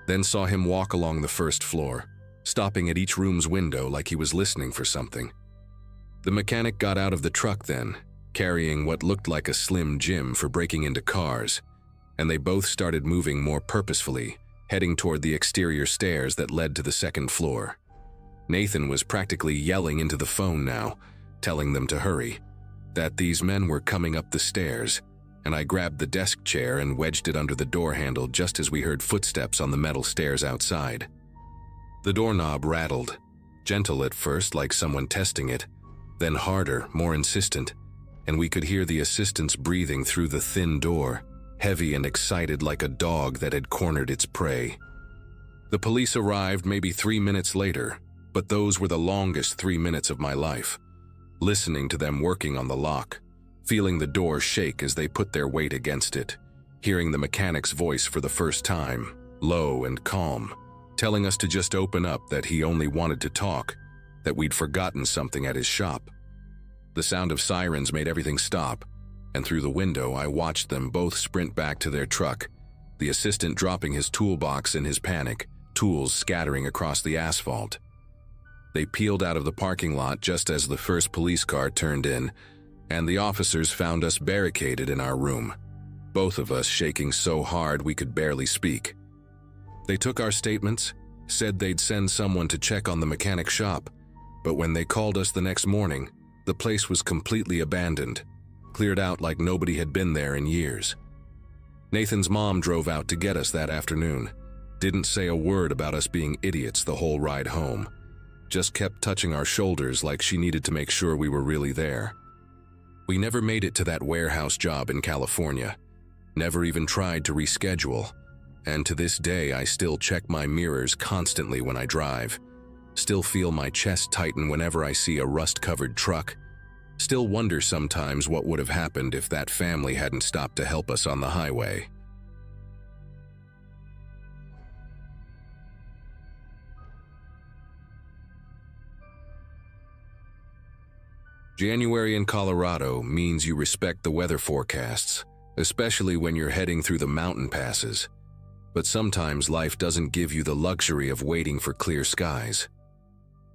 [SPEAKER 1] then saw him walk along the first floor, stopping at each room's window like he was listening for something. The mechanic got out of the truck then, carrying what looked like a slim Jim for breaking into cars, and they both started moving more purposefully, heading toward the exterior stairs that led to the second floor. Nathan was practically yelling into the phone now, telling them to hurry, that these men were coming up the stairs, and I grabbed the desk chair and wedged it under the door handle just as we heard footsteps on the metal stairs outside. The doorknob rattled, gentle at first like someone testing it, then harder, more insistent, and we could hear the assistant's breathing through the thin door, heavy and excited like a dog that had cornered its prey. The police arrived maybe 3 minutes later, but those were the longest 3 minutes of my life. Listening to them working on the lock, feeling the door shake as they put their weight against it, hearing the mechanic's voice for the first time, low and calm, telling us to just open up, that he only wanted to talk, that we'd forgotten something at his shop. The sound of sirens made everything stop, and through the window I watched them both sprint back to their truck, the assistant dropping his toolbox in his panic, tools scattering across the asphalt. They peeled out of the parking lot just as the first police car turned in, and the officers found us barricaded in our room, both of us shaking so hard we could barely speak. They took our statements, said they'd send someone to check on the mechanic shop, but when they called us the next morning, the place was completely abandoned, cleared out like nobody had been there in years. Nathan's mom drove out to get us that afternoon, didn't say a word about us being idiots the whole ride home, just kept touching our shoulders like she needed to make sure we were really there. We never made it to that warehouse job in California, never even tried to reschedule, and to this day I still check my mirrors constantly when I drive, still feel my chest tighten whenever I see a rust-covered truck, still wonder sometimes what would have happened if that family hadn't stopped to help us on the highway. January in Colorado means you respect the weather forecasts, especially when you're heading through the mountain passes. But sometimes life doesn't give you the luxury of waiting for clear skies.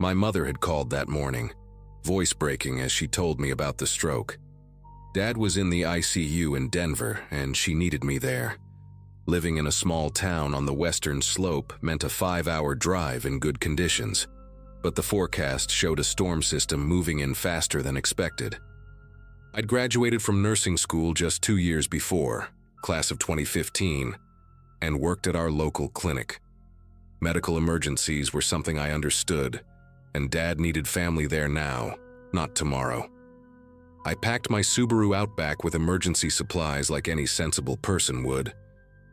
[SPEAKER 1] My mother had called that morning, voice breaking as she told me about the stroke. Dad was in the ICU in Denver, and she needed me there. Living in a small town on the western slope meant a 5-hour drive in good conditions, but the forecast showed a storm system moving in faster than expected. I'd graduated from nursing school just 2 years before, class of 2015, and worked at our local clinic. Medical emergencies were something I understood, and Dad needed family there now, not tomorrow. I packed my Subaru Outback with emergency supplies like any sensible person would: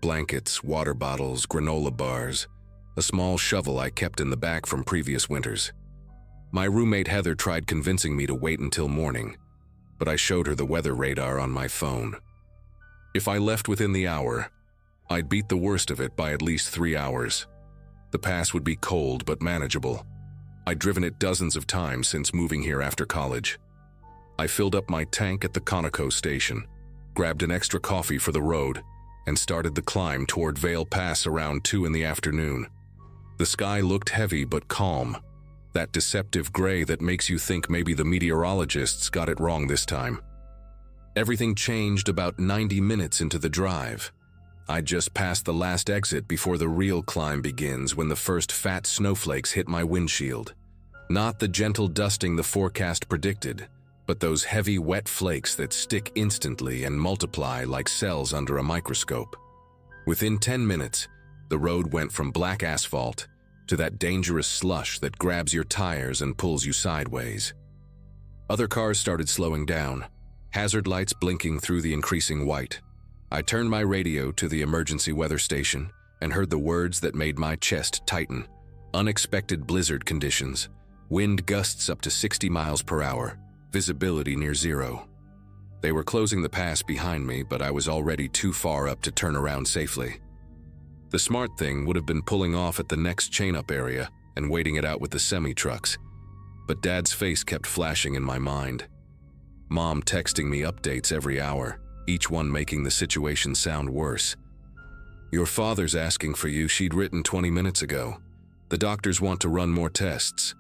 [SPEAKER 1] blankets, water bottles, granola bars, a small shovel I kept in the back from previous winters. My roommate Heather tried convincing me to wait until morning, but I showed her the weather radar on my phone. If I left within the hour, I'd beat the worst of it by at least 3 hours. The pass would be cold but manageable. I'd driven it dozens of times since moving here after college. I filled up my tank at the Conoco station, grabbed an extra coffee for the road, and started the climb toward Vail Pass around 2 in the afternoon. The sky looked heavy but calm, that deceptive gray that makes you think maybe the meteorologists got it wrong this time. Everything changed about 90 minutes into the drive. I'd just passed the last exit before the real climb begins when the first fat snowflakes hit my windshield. Not the gentle dusting the forecast predicted, but those heavy wet flakes that stick instantly and multiply like cells under a microscope. Within 10 minutes, the road went from black asphalt to that dangerous slush that grabs your tires and pulls you sideways. Other cars started slowing down, hazard lights blinking through the increasing white. I turned my radio to the emergency weather station and heard the words that made my chest tighten. Unexpected blizzard conditions, wind gusts up to 60 miles per hour, visibility near zero. They were closing the pass behind me, but I was already too far up to turn around safely. The smart thing would have been pulling off at the next chain-up area and waiting it out with the semi-trucks, but Dad's face kept flashing in my mind. Mom texting me updates every hour, each one making the situation sound worse. "Your father's asking for you," she'd written 20 minutes ago. "The doctors want to run more tests."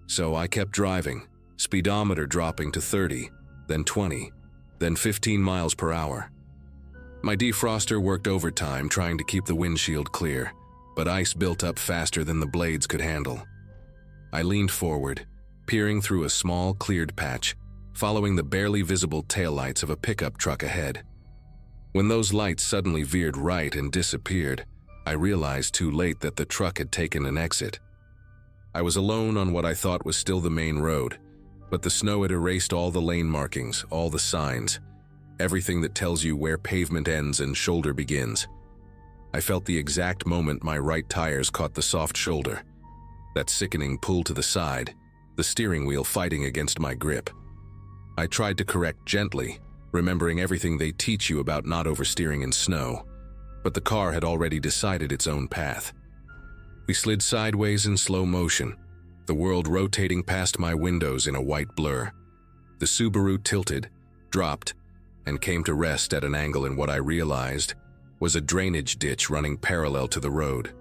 [SPEAKER 1] So I kept driving, speedometer dropping to 30, then 20, then 15 miles per hour. My defroster worked overtime trying to keep the windshield clear, but ice built up faster than the blades could handle. I leaned forward, peering through a small, cleared patch, following the barely visible taillights of a pickup truck ahead. When those lights suddenly veered right and disappeared, I realized too late that the truck had taken an exit. I was alone on what I thought was still the main road, but the snow had erased all the lane markings, all the signs, everything that tells you where pavement ends and shoulder begins. I felt the exact moment my right tires caught the soft shoulder, that sickening pull to the side, the steering wheel fighting against my grip. I tried to correct gently, remembering everything they teach you about not oversteering in snow, but the car had already decided its own path. We slid sideways in slow motion, the world rotating past my windows in a white blur. The Subaru tilted, dropped, and came to rest at an angle in what I realized was a drainage ditch running parallel to the road.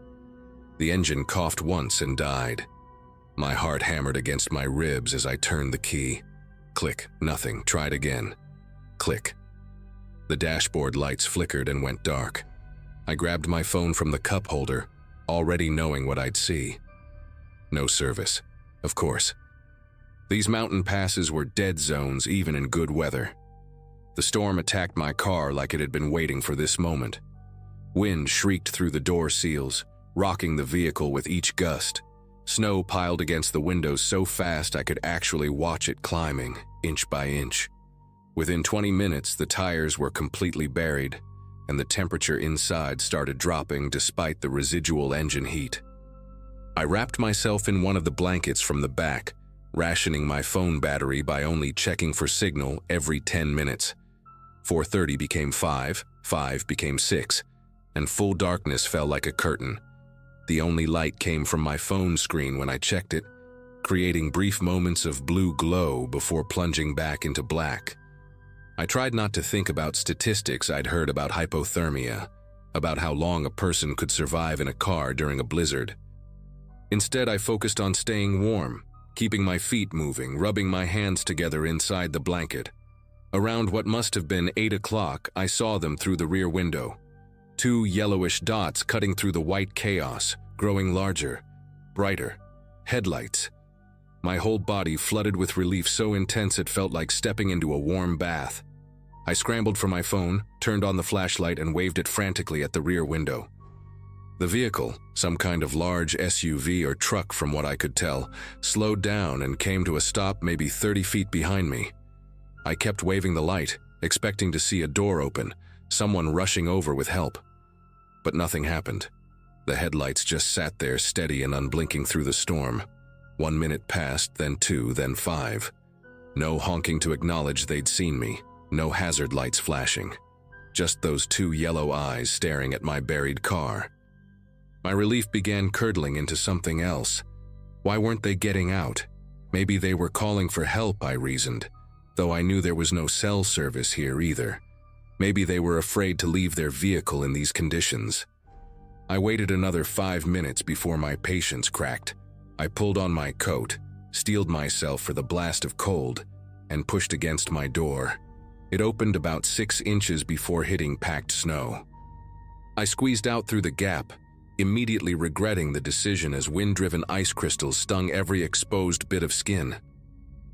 [SPEAKER 1] The engine coughed once and died. My heart hammered against my ribs as I turned the key. Click, nothing, tried again. Click. The dashboard lights flickered and went dark. I grabbed my phone from the cup holder, already knowing what I'd see. No service, of course. These mountain passes were dead zones even in good weather. The storm attacked my car like it had been waiting for this moment. Wind shrieked through the door seals, rocking the vehicle with each gust. Snow piled against the windows so fast I could actually watch it climbing, inch by inch. Within 20 minutes, the tires were completely buried, and the temperature inside started dropping despite the residual engine heat. I wrapped myself in one of the blankets from the back, rationing my phone battery by only checking for signal every 10 minutes. 4:30 became 5, 5 became 6, and full darkness fell like a curtain. The only light came from my phone screen when I checked it, creating brief moments of blue glow before plunging back into black. I tried not to think about statistics I'd heard about hypothermia, about how long a person could survive in a car during a blizzard. Instead, I focused on staying warm, keeping my feet moving, rubbing my hands together inside the blanket. Around what must have been 8 o'clock, I saw them through the rear window. 2 yellowish dots cutting through the white chaos, growing larger, brighter. Headlights. My whole body flooded with relief so intense it felt like stepping into a warm bath. I scrambled for my phone, turned on the flashlight, and waved it frantically at the rear window. The vehicle, some kind of large SUV or truck from what I could tell, slowed down and came to a stop maybe 30 feet behind me. I kept waving the light, expecting to see a door open, someone rushing over with help. But nothing happened. The headlights just sat there steady and unblinking through the storm. 1 minute passed, then 2, then 5. No honking to acknowledge they'd seen me, no hazard lights flashing. Just those 2 yellow eyes staring at my buried car. My relief began curdling into something else. Why weren't they getting out? Maybe they were calling for help, I reasoned, though I knew there was no cell service here either. Maybe they were afraid to leave their vehicle in these conditions. I waited another 5 minutes before my patience cracked. I pulled on my coat, steeled myself for the blast of cold, and pushed against my door. It opened about 6 inches before hitting packed snow. I squeezed out through the gap, immediately regretting the decision as wind-driven ice crystals stung every exposed bit of skin.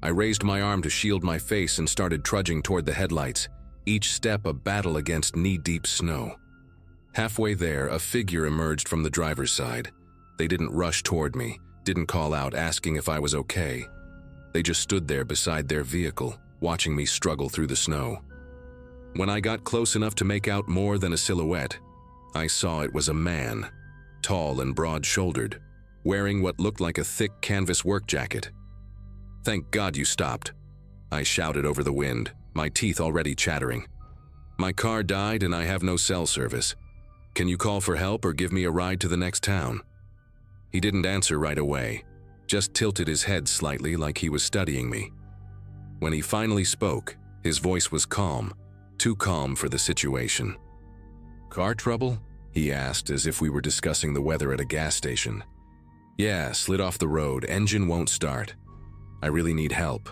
[SPEAKER 1] I raised my arm to shield my face and started trudging toward the headlights, each step a battle against knee-deep snow. Halfway there, a figure emerged from the driver's side. They didn't rush toward me, didn't call out asking if I was okay. They just stood there beside their vehicle, watching me struggle through the snow. When I got close enough to make out more than a silhouette, I saw it was a man, tall and broad-shouldered, wearing what looked like a thick canvas work jacket. "Thank God you stopped," I shouted over the wind, my teeth already chattering. "My car died and I have no cell service. Can you call for help or give me a ride to the next town?" He didn't answer right away, just tilted his head slightly like he was studying me. When he finally spoke, his voice was calm, too calm for the situation. "Car trouble?" he asked, as if we were discussing the weather at a gas station. "Yeah, slid off the road, engine won't start. I really need help."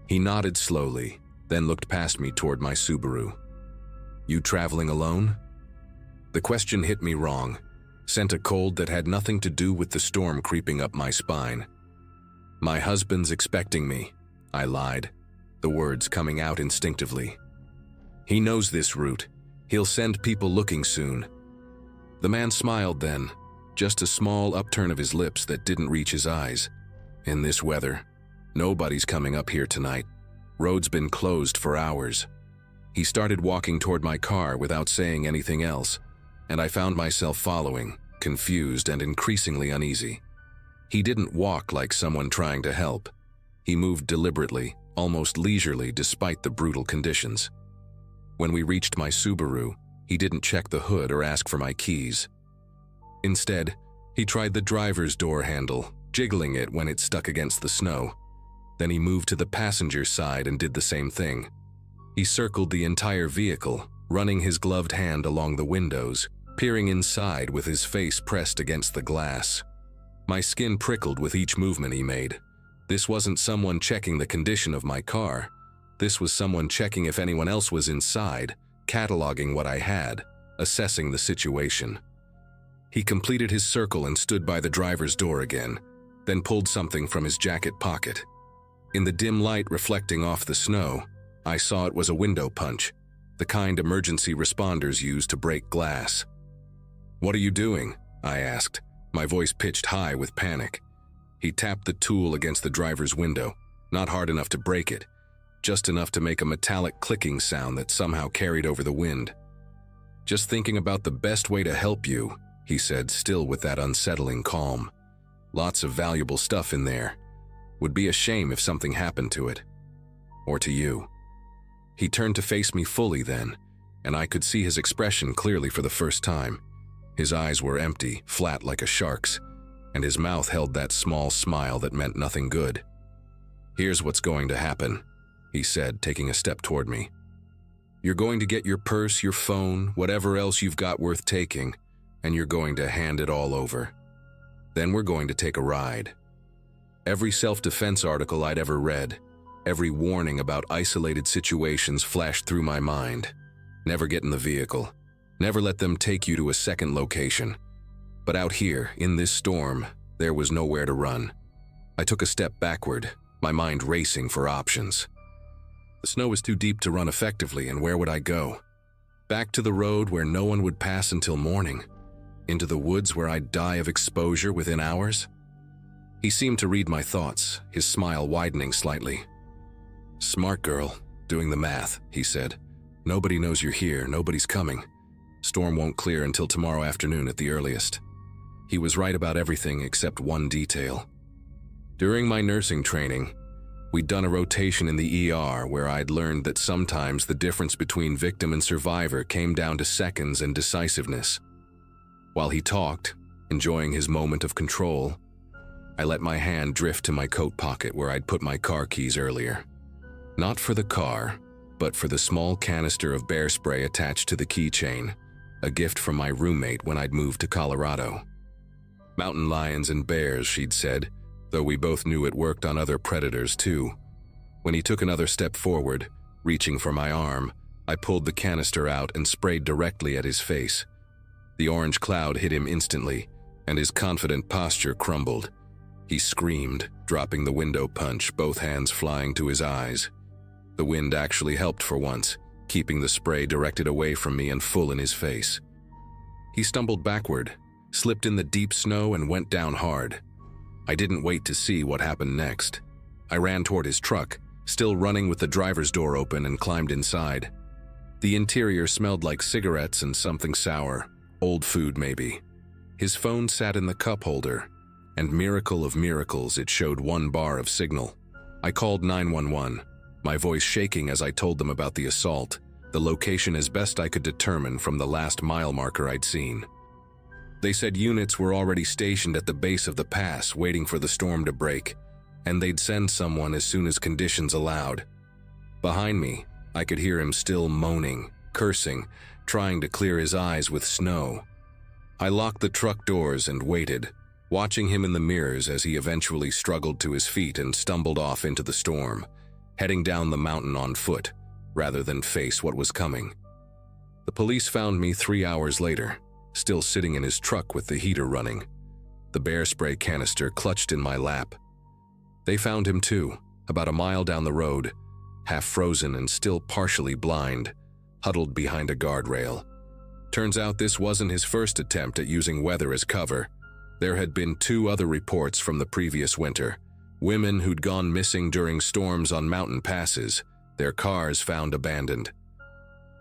[SPEAKER 1] He nodded slowly, then looked past me toward my Subaru. "You traveling alone?" The question hit me wrong, sent a cold that had nothing to do with the storm creeping up my spine. "My husband's expecting me," I lied, the words coming out instinctively. "He knows this route. He'll send people looking soon." The man smiled then, just a small upturn of his lips that didn't reach his eyes. "In this weather, nobody's coming up here tonight. Road's been closed for hours." He started walking toward my car without saying anything else, and I found myself following, confused and increasingly uneasy. He didn't walk like someone trying to help. He moved deliberately, almost leisurely despite the brutal conditions. When we reached my Subaru, he didn't check the hood or ask for my keys. Instead, he tried the driver's door handle, jiggling it when it stuck against the snow. Then he moved to the passenger side and did the same thing. He circled the entire vehicle, running his gloved hand along the windows, peering inside with his face pressed against the glass. My skin prickled with each movement he made. This wasn't someone checking the condition of my car. This was someone checking if anyone else was inside, cataloging what I had, assessing the situation. He completed his circle and stood by the driver's door again, then pulled something from his jacket pocket. In the dim light reflecting off the snow, I saw it was a window punch, the kind emergency responders use to break glass. "What are you doing?" I asked, my voice pitched high with panic. He tapped the tool against the driver's window, not hard enough to break it, just enough to make a metallic clicking sound that somehow carried over the wind. "Just thinking about the best way to help you," he said, still with that unsettling calm. "Lots of valuable stuff in there. Would be a shame if something happened to it. Or to you." He turned to face me fully then, and I could see his expression clearly for the first time. His eyes were empty, flat like a shark's, and his mouth held that small smile that meant nothing good. "Here's what's going to happen," he said, taking a step toward me. "You're going to get your purse, your phone, whatever else you've got worth taking, and you're going to hand it all over. Then we're going to take a ride." Every self-defense article I'd ever read, every warning about isolated situations flashed through my mind. Never get in the vehicle. Never let them take you to a second location. But out here, in this storm, there was nowhere to run. I took a step backward, my mind racing for options. The snow was too deep to run effectively, and where would I go? Back to the road where no one would pass until morning? Into the woods where I'd die of exposure within hours? He seemed to read my thoughts, his smile widening slightly. "Smart girl, doing the math," he said. "Nobody knows you're here, nobody's coming. Storm won't clear until tomorrow afternoon at the earliest." He was right about everything except one detail. During my nursing training, we'd done a rotation in the ER where I'd learned that sometimes the difference between victim and survivor came down to seconds and decisiveness. While he talked, enjoying his moment of control, I let my hand drift to my coat pocket where I'd put my car keys earlier. Not for the car, but for the small canister of bear spray attached to the keychain, a gift from my roommate when I'd moved to Colorado. Mountain lions and bears, she'd said, though we both knew it worked on other predators too. When he took another step forward, reaching for my arm, I pulled the canister out and sprayed directly at his face. The orange cloud hit him instantly, and his confident posture crumbled. He screamed, dropping the window punch, both hands flying to his eyes. The wind actually helped for once, keeping the spray directed away from me and full in his face. He stumbled backward, slipped in the deep snow, and went down hard. I didn't wait to see what happened next. I ran toward his truck, still running with the driver's door open, and climbed inside. The interior smelled like cigarettes and something sour, old food maybe. His phone sat in the cup holder, and miracle of miracles, it showed 1 bar of signal. I called 911, my voice shaking as I told them about the assault, the location as best I could determine from the last mile marker I'd seen. They said units were already stationed at the base of the pass waiting for the storm to break, and they'd send someone as soon as conditions allowed. Behind me, I could hear him still moaning, cursing, trying to clear his eyes with snow. I locked the truck doors and waited, watching him in the mirrors as he eventually struggled to his feet and stumbled off into the storm, heading down the mountain on foot, rather than face what was coming. The police found me 3 hours later, still sitting in his truck with the heater running, the bear spray canister clutched in my lap. They found him too, about a mile down the road, half frozen and still partially blind, huddled behind a guardrail. Turns out this wasn't his first attempt at using weather as cover. There had been 2 other reports from the previous winter, women who'd gone missing during storms on mountain passes, their cars found abandoned.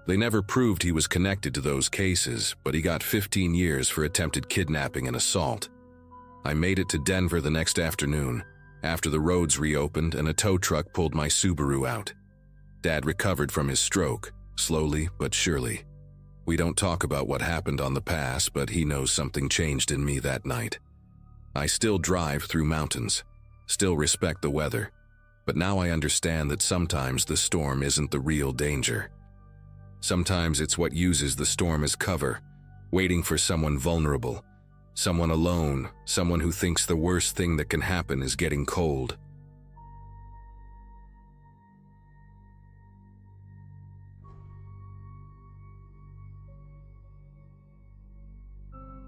[SPEAKER 1] They never proved he was connected to those cases, but he got 15 years for attempted kidnapping and assault. I made it to Denver the next afternoon, after the roads reopened and a tow truck pulled my Subaru out. Dad recovered from his stroke, slowly but surely. We don't talk about what happened on the pass, but he knows something changed in me that night. I still drive through mountains, still respect the weather, but now I understand that sometimes the storm isn't the real danger. Sometimes it's what uses the storm as cover, waiting for someone vulnerable, someone alone, someone who thinks the worst thing that can happen is getting cold.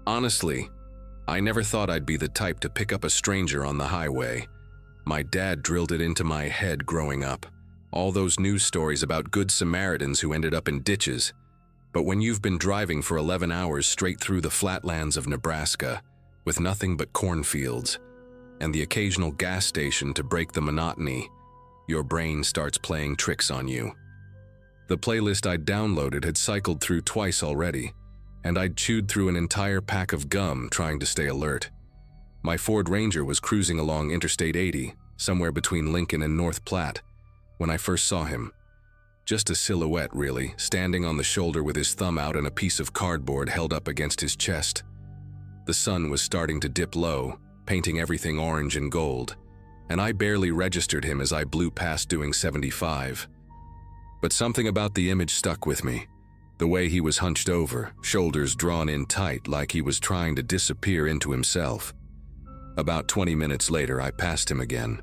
[SPEAKER 1] Honestly, I never thought I'd be the type to pick up a stranger on the highway. My dad drilled it into my head growing up. All those news stories about good Samaritans who ended up in ditches. But when you've been driving for 11 hours straight through the flatlands of Nebraska, with nothing but cornfields, and the occasional gas station to break the monotony, your brain starts playing tricks on you. The playlist I'd downloaded had cycled through twice already, and I'd chewed through an entire pack of gum trying to stay alert. My Ford Ranger was cruising along Interstate 80, somewhere between Lincoln and North Platte, when I first saw him. Just a silhouette, really, standing on the shoulder with his thumb out and a piece of cardboard held up against his chest. The sun was starting to dip low, painting everything orange and gold, and I barely registered him as I blew past doing 75. But something about the image stuck with me. The way he was hunched over, shoulders drawn in tight like he was trying to disappear into himself. About 20 minutes later, I passed him again.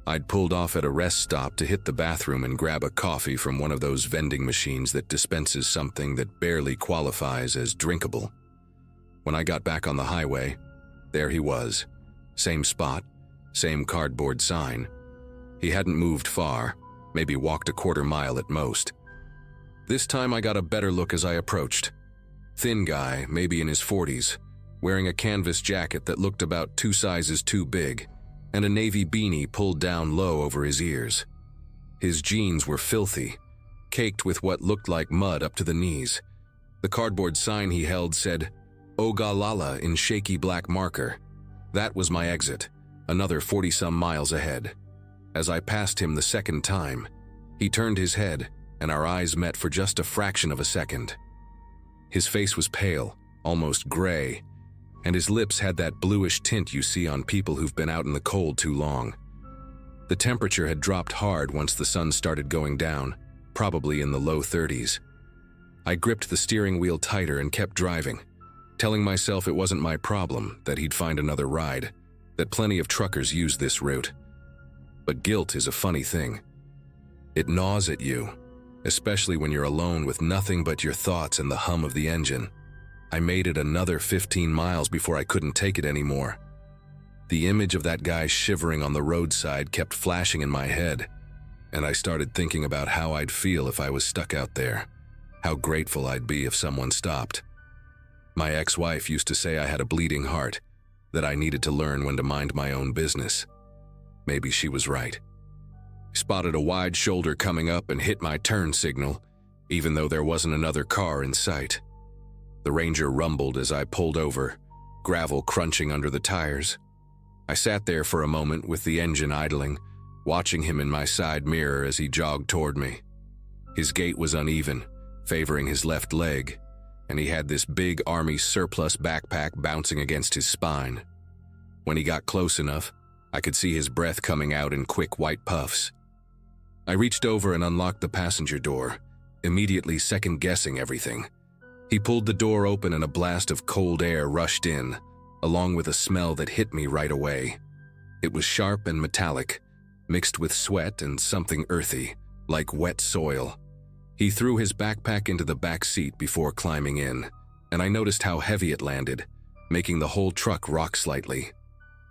[SPEAKER 1] I'd pulled off at a rest stop to hit the bathroom and grab a coffee from one of those vending machines that dispenses something that barely qualifies as drinkable. When I got back on the highway, there he was. Same spot, same cardboard sign. He hadn't moved far, maybe walked a quarter mile at most. This time I got a better look as I approached. Thin guy, maybe in his 40s, wearing a canvas jacket that looked about 2 sizes too big, and a navy beanie pulled down low over his ears. His jeans were filthy, caked with what looked like mud up to the knees. The cardboard sign he held said, "Ogallala" in shaky black marker. That was my exit, another 40-some miles ahead. As I passed him the second time, he turned his head, and our eyes met for just a fraction of a second. His face was pale, almost gray, and his lips had that bluish tint you see on people who've been out in the cold too long. The temperature had dropped hard once the sun started going down, probably in the low 30s. I gripped the steering wheel tighter and kept driving, telling myself it wasn't my problem, that he'd find another ride, that plenty of truckers use this route. But guilt is a funny thing. It gnaws at you, especially when you're alone with nothing but your thoughts and the hum of the engine. I made it another 15 miles before I couldn't take it anymore. The image of that guy shivering on the roadside kept flashing in my head, and I started thinking about how I'd feel if I was stuck out there, how grateful I'd be if someone stopped. My ex-wife used to say I had a bleeding heart, that I needed to learn when to mind my own business. Maybe she was right. Spotted a wide shoulder coming up and hit my turn signal, even though there wasn't another car in sight. The Ranger rumbled as I pulled over, gravel crunching under the tires. I sat there for a moment with the engine idling, watching him in my side mirror as he jogged toward me. His gait was uneven, favoring his left leg, and he had this big Army surplus backpack bouncing against his spine. When he got close enough, I could see his breath coming out in quick white puffs. I reached over and unlocked the passenger door, immediately second-guessing everything. He pulled the door open and a blast of cold air rushed in, along with a smell that hit me right away. It was sharp and metallic, mixed with sweat and something earthy, like wet soil. He threw his backpack into the back seat before climbing in, and I noticed how heavy it landed, making the whole truck rock slightly.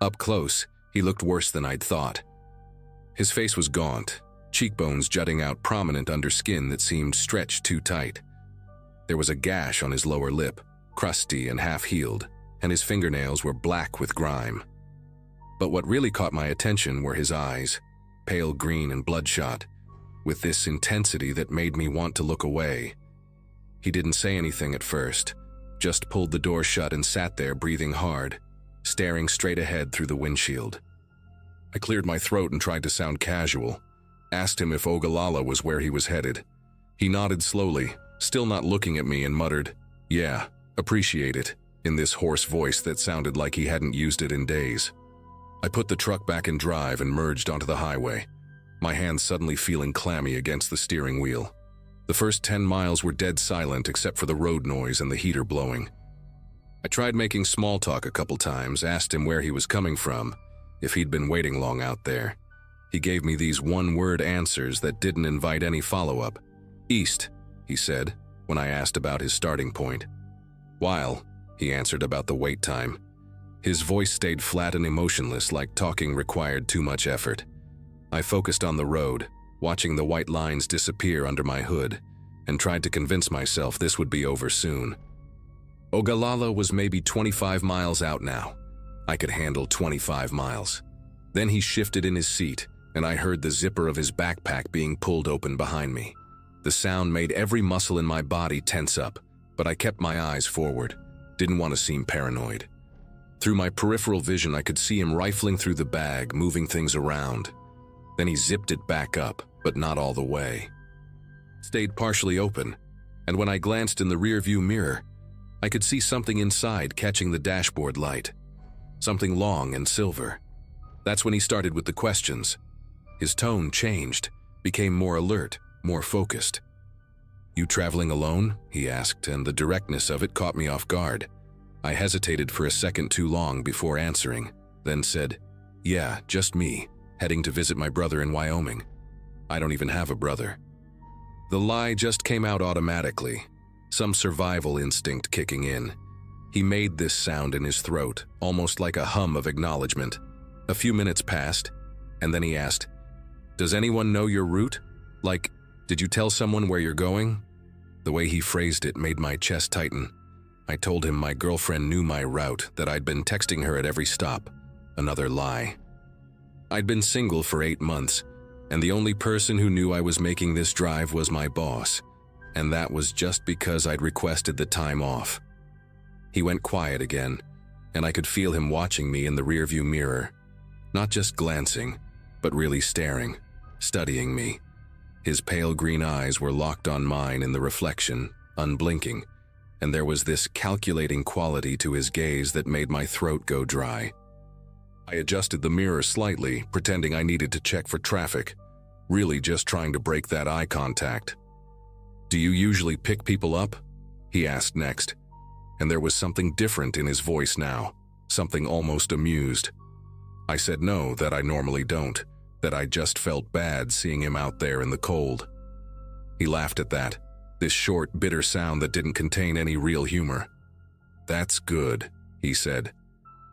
[SPEAKER 1] Up close, he looked worse than I'd thought. His face was gaunt, cheekbones jutting out prominent under skin that seemed stretched too tight. There was a gash on his lower lip, crusty and half-healed, and his fingernails were black with grime. But what really caught my attention were his eyes, pale green and bloodshot, with this intensity that made me want to look away. He didn't say anything at first, just pulled the door shut and sat there breathing hard, staring straight ahead through the windshield. I cleared my throat and tried to sound casual, asked him if Ogallala was where he was headed. He nodded slowly, still not looking at me, and muttered, "Yeah, appreciate it," in this hoarse voice that sounded like he hadn't used it in days. I put the truck back in drive and merged onto the highway, my hands suddenly feeling clammy against the steering wheel. The first 10 miles were dead silent except for the road noise and the heater blowing. I tried making small talk a couple times, asked him where he was coming from, if he'd been waiting long out there. He gave me these one-word answers that didn't invite any follow-up. "East," he said, when I asked about his starting point. "While," he answered about the wait time. His voice stayed flat and emotionless, like talking required too much effort. I focused on the road, watching the white lines disappear under my hood, and tried to convince myself this would be over soon. Ogallala was maybe 25 miles out now. I could handle 25 miles. Then he shifted in his seat, and I heard the zipper of his backpack being pulled open behind me. The sound made every muscle in my body tense up, but I kept my eyes forward, didn't want to seem paranoid. Through my peripheral vision, I could see him rifling through the bag, moving things around. Then he zipped it back up, but not all the way. It stayed partially open, and when I glanced in the rearview mirror, I could see something inside catching the dashboard light. Something long and silver. That's when he started with the questions. His tone changed, became more alert, more focused. "You traveling alone?" he asked, and the directness of it caught me off guard. I hesitated for a second too long before answering, then said, "Yeah, just me, heading to visit my brother in Wyoming. I don't even have a brother." The lie just came out automatically, some survival instinct kicking in. He made this sound in his throat, almost like a hum of acknowledgement. A few minutes passed, and then he asked, "Does anyone know your route? Like, did you tell someone where you're going?" The way he phrased it made my chest tighten. I told him my girlfriend knew my route, that I'd been texting her at every stop. Another lie. I'd been single for 8 months, and the only person who knew I was making this drive was my boss, and that was just because I'd requested the time off. He went quiet again, and I could feel him watching me in the rearview mirror. Not just glancing, but really staring, studying me. His pale green eyes were locked on mine in the reflection, unblinking, and there was this calculating quality to his gaze that made my throat go dry. I adjusted the mirror slightly, pretending I needed to check for traffic, really just trying to break that eye contact. "Do you usually pick people up?" he asked next, and there was something different in his voice now, something almost amused. I said no, that I normally don't, that I just felt bad seeing him out there in the cold. He laughed at that, this short, bitter sound that didn't contain any real humor. "That's good," he said.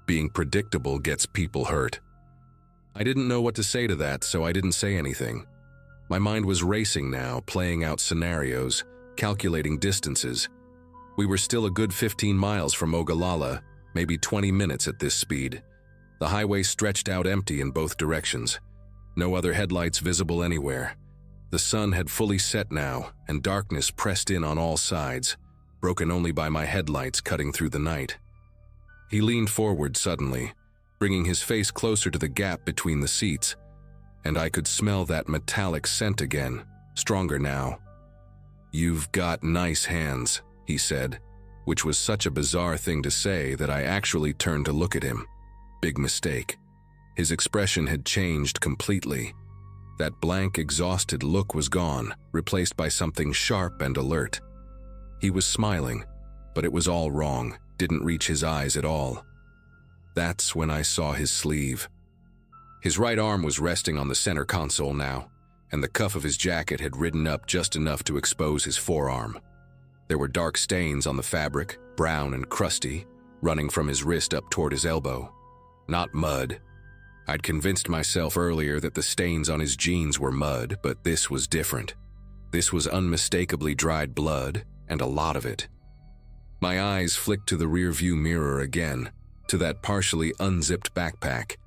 [SPEAKER 1] "Being predictable gets people hurt." I didn't know what to say to that, so I didn't say anything. My mind was racing now, playing out scenarios, calculating distances. We were still a good 15 miles from Ogallala, maybe 20 minutes at this speed. The highway stretched out empty in both directions. No other headlights visible anywhere. The sun had fully set now, and darkness pressed in on all sides, broken only by my headlights cutting through the night. He leaned forward suddenly, bringing his face closer to the gap between the seats, and I could smell that metallic scent again, stronger now. "You've got nice hands," he said, which was such a bizarre thing to say that I actually turned to look at him. Big mistake. His expression had changed completely. That blank, exhausted look was gone, replaced by something sharp and alert. He was smiling, but it was all wrong, didn't reach his eyes at all. That's when I saw his sleeve. His right arm was resting on the center console now, and the cuff of his jacket had ridden up just enough to expose his forearm. There were dark stains on the fabric, brown and crusty, running from his wrist up toward his elbow. Not mud. I'd convinced myself earlier that the stains on his jeans were mud, but this was different. This was unmistakably dried blood, and a lot of it. My eyes flicked to the rearview mirror again, to that partially unzipped backpack,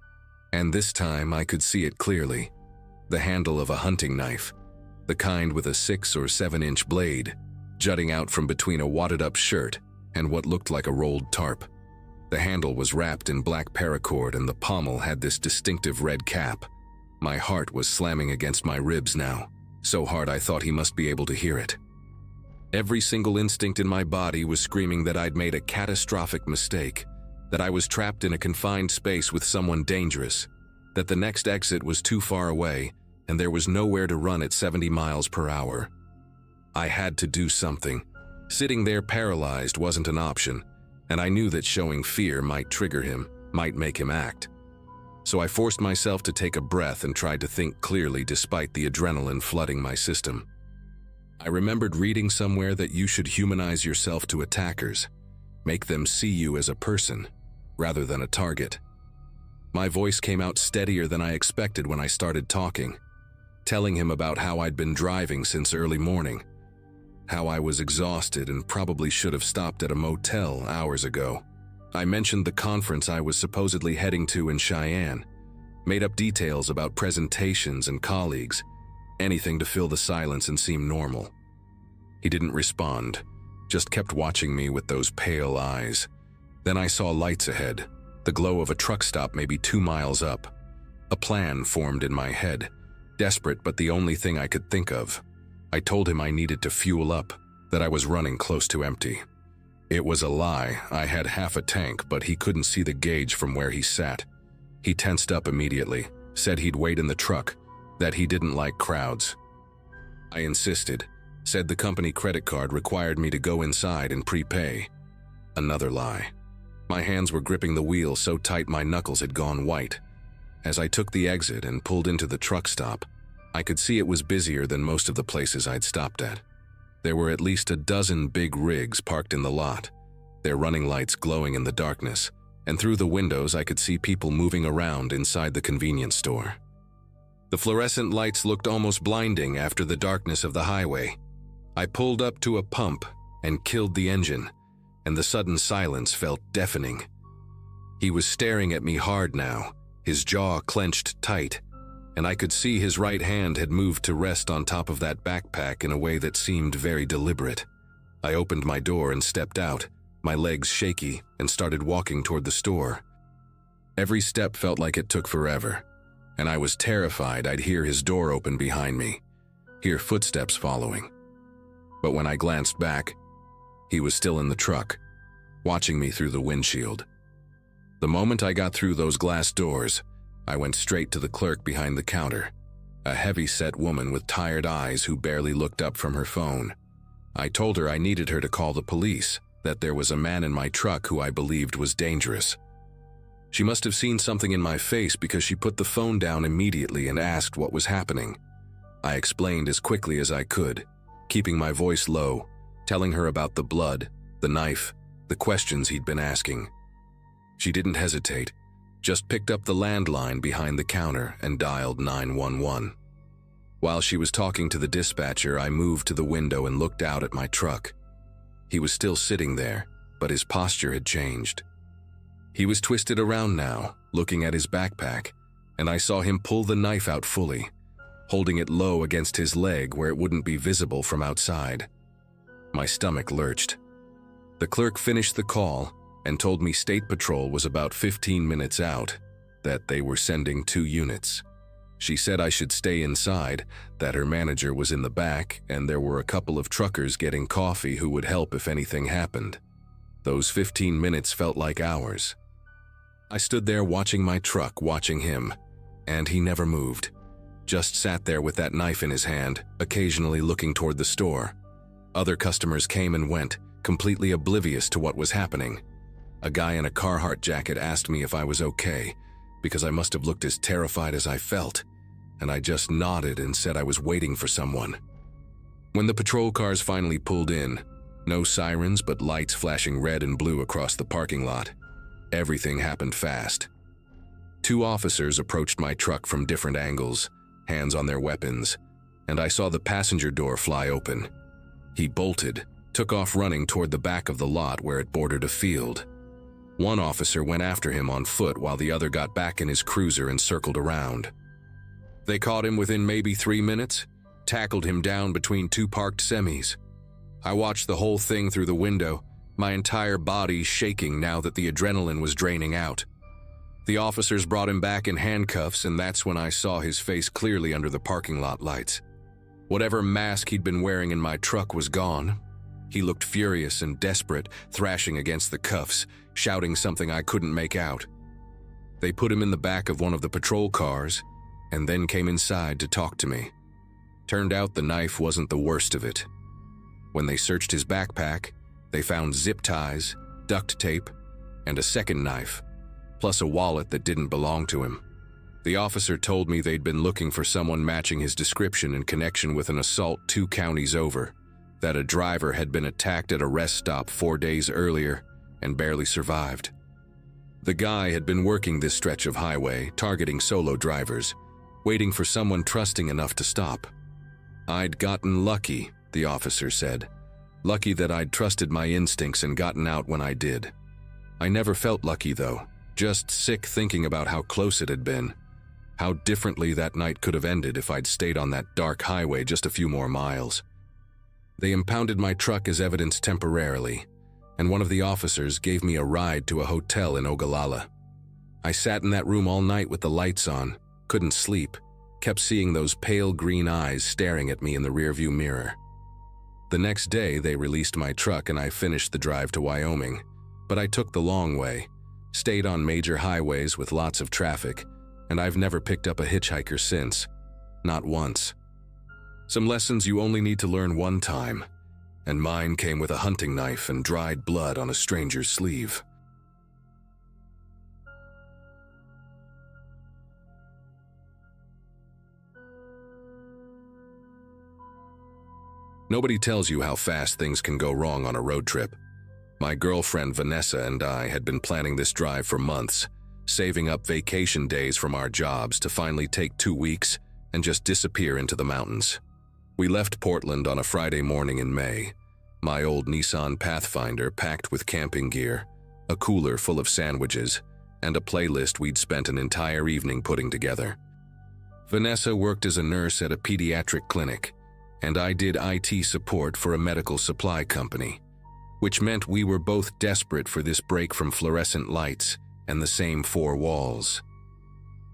[SPEAKER 1] and this time I could see it clearly. The handle of a hunting knife, the kind with a 6 or 7-inch blade, jutting out from between a wadded-up shirt and what looked like a rolled tarp. The handle was wrapped in black paracord and the pommel had this distinctive red cap. My heart was slamming against my ribs now, so hard I thought he must be able to hear it. Every single instinct in my body was screaming that I'd made a catastrophic mistake, that I was trapped in a confined space with someone dangerous, that the next exit was too far away and there was nowhere to run at 70 miles per hour. I had to do something. Sitting there paralyzed wasn't an option, and I knew that showing fear might trigger him, might make him act. So I forced myself to take a breath and tried to think clearly despite the adrenaline flooding my system. I remembered reading somewhere that you should humanize yourself to attackers, make them see you as a person, rather than a target. My voice came out steadier than I expected when I started talking, telling him about how I'd been driving since early morning, how I was exhausted and probably should have stopped at a motel hours ago. I mentioned the conference I was supposedly heading to in Cheyenne, made up details about presentations and colleagues, anything to fill the silence and seem normal. He didn't respond, just kept watching me with those pale eyes. Then I saw lights ahead, the glow of a truck stop maybe 2 miles up. A plan formed in my head, desperate but the only thing I could think of. I told him I needed to fuel up, that I was running close to empty. It was a lie. I had half a tank, but he couldn't see the gauge from where he sat. He tensed up immediately, said he'd wait in the truck, that he didn't like crowds. I insisted, said the company credit card required me to go inside and prepay. Another lie. My hands were gripping the wheel so tight my knuckles had gone white. As I took the exit and pulled into the truck stop, I could see it was busier than most of the places I'd stopped at. There were at least a dozen big rigs parked in the lot, their running lights glowing in the darkness, and through the windows I could see people moving around inside the convenience store. The fluorescent lights looked almost blinding after the darkness of the highway. I pulled up to a pump and killed the engine, and the sudden silence felt deafening. He was staring at me hard now, his jaw clenched tight, and I could see his right hand had moved to rest on top of that backpack in a way that seemed very deliberate. I opened my door and stepped out, my legs shaky, and started walking toward the store. Every step felt like it took forever, and I was terrified I'd hear his door open behind me, hear footsteps following. But when I glanced back, he was still in the truck, watching me through the windshield. The moment I got through those glass doors, I went straight to the clerk behind the counter, a heavy-set woman with tired eyes who barely looked up from her phone. I told her I needed her to call the police, that there was a man in my truck who I believed was dangerous. She must have seen something in my face because she put the phone down immediately and asked what was happening. I explained as quickly as I could, keeping my voice low, telling her about the blood, the knife, the questions he'd been asking. She didn't hesitate, just picked up the landline behind the counter and dialed 911. While she was talking to the dispatcher, I moved to the window and looked out at my truck. He was still sitting there, but his posture had changed. He was twisted around now, looking at his backpack, and I saw him pull the knife out fully, holding it low against his leg where it wouldn't be visible from outside. My stomach lurched. The clerk finished the call and told me State Patrol was about 15 minutes out, that they were sending 2 units. She said I should stay inside, that her manager was in the back, and there were a couple of truckers getting coffee who would help if anything happened. Those 15 minutes felt like hours. I stood there watching my truck, watching him, and he never moved. Just sat there with that knife in his hand, occasionally looking toward the store. Other customers came and went, completely oblivious to what was happening. A guy in a Carhartt jacket asked me if I was okay, because I must have looked as terrified as I felt, and I just nodded and said I was waiting for someone. When the patrol cars finally pulled in, no sirens but lights flashing red and blue across the parking lot. Everything happened fast. 2 officers approached my truck from different angles, hands on their weapons, and I saw the passenger door fly open. He bolted, took off running toward the back of the lot where it bordered a field. One officer went after him on foot while the other got back in his cruiser and circled around. They caught him within maybe 3 minutes, tackled him down between 2 parked semis. I watched the whole thing through the window, my entire body shaking now that the adrenaline was draining out. The officers brought him back in handcuffs, and that's when I saw his face clearly under the parking lot lights. Whatever mask he'd been wearing in my truck was gone. He looked furious and desperate, thrashing against the cuffs, shouting something I couldn't make out. They put him in the back of one of the patrol cars, and then came inside to talk to me. Turned out the knife wasn't the worst of it. When they searched his backpack, they found zip ties, duct tape, and a second knife, plus a wallet that didn't belong to him. The officer told me they'd been looking for someone matching his description in connection with an assault 2 counties over, that a driver had been attacked at a rest stop 4 days earlier and barely survived. The guy had been working this stretch of highway, targeting solo drivers, waiting for someone trusting enough to stop. I'd gotten lucky, the officer said. Lucky that I'd trusted my instincts and gotten out when I did. I never felt lucky though, just sick thinking about how close it had been. How differently that night could have ended if I'd stayed on that dark highway just a few more miles. They impounded my truck as evidence temporarily, and one of the officers gave me a ride to a hotel in Ogallala. I sat in that room all night with the lights on, couldn't sleep, kept seeing those pale green eyes staring at me in the rearview mirror. The next day, they released my truck and I finished the drive to Wyoming, but I took the long way, stayed on major highways with lots of traffic, and I've never picked up a hitchhiker since. Not once. Some lessons you only need to learn one time, and mine came with a hunting knife and dried blood on a stranger's sleeve. Nobody tells you how fast things can go wrong on a road trip. My girlfriend Vanessa and I had been planning this drive for months, saving up vacation days from our jobs to finally take 2 weeks and just disappear into the mountains. We left Portland on a Friday morning in May, my old Nissan Pathfinder packed with camping gear, a cooler full of sandwiches, and a playlist we'd spent an entire evening putting together. Vanessa worked as a nurse at a pediatric clinic, and I did IT support for a medical supply company, which meant we were both desperate for this break from fluorescent lights and the same 4 walls.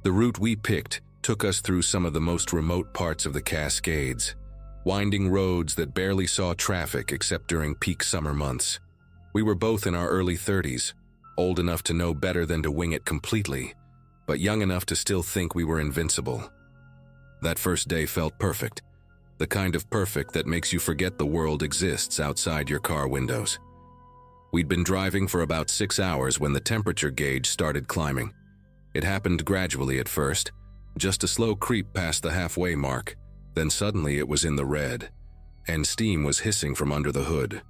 [SPEAKER 1] The route we picked took us through some of the most remote parts of the Cascades, winding roads that barely saw traffic except during peak summer months. We were both in our early 30s, old enough to know better than to wing it completely, but young enough to still think we were invincible. That first day felt perfect. The kind of perfect that makes you forget the world exists outside your car windows. We'd been driving for about 6 hours when the temperature gauge started climbing. It happened gradually at first, just a slow creep past the halfway mark, then suddenly it was in the red, and steam was hissing from under the hood.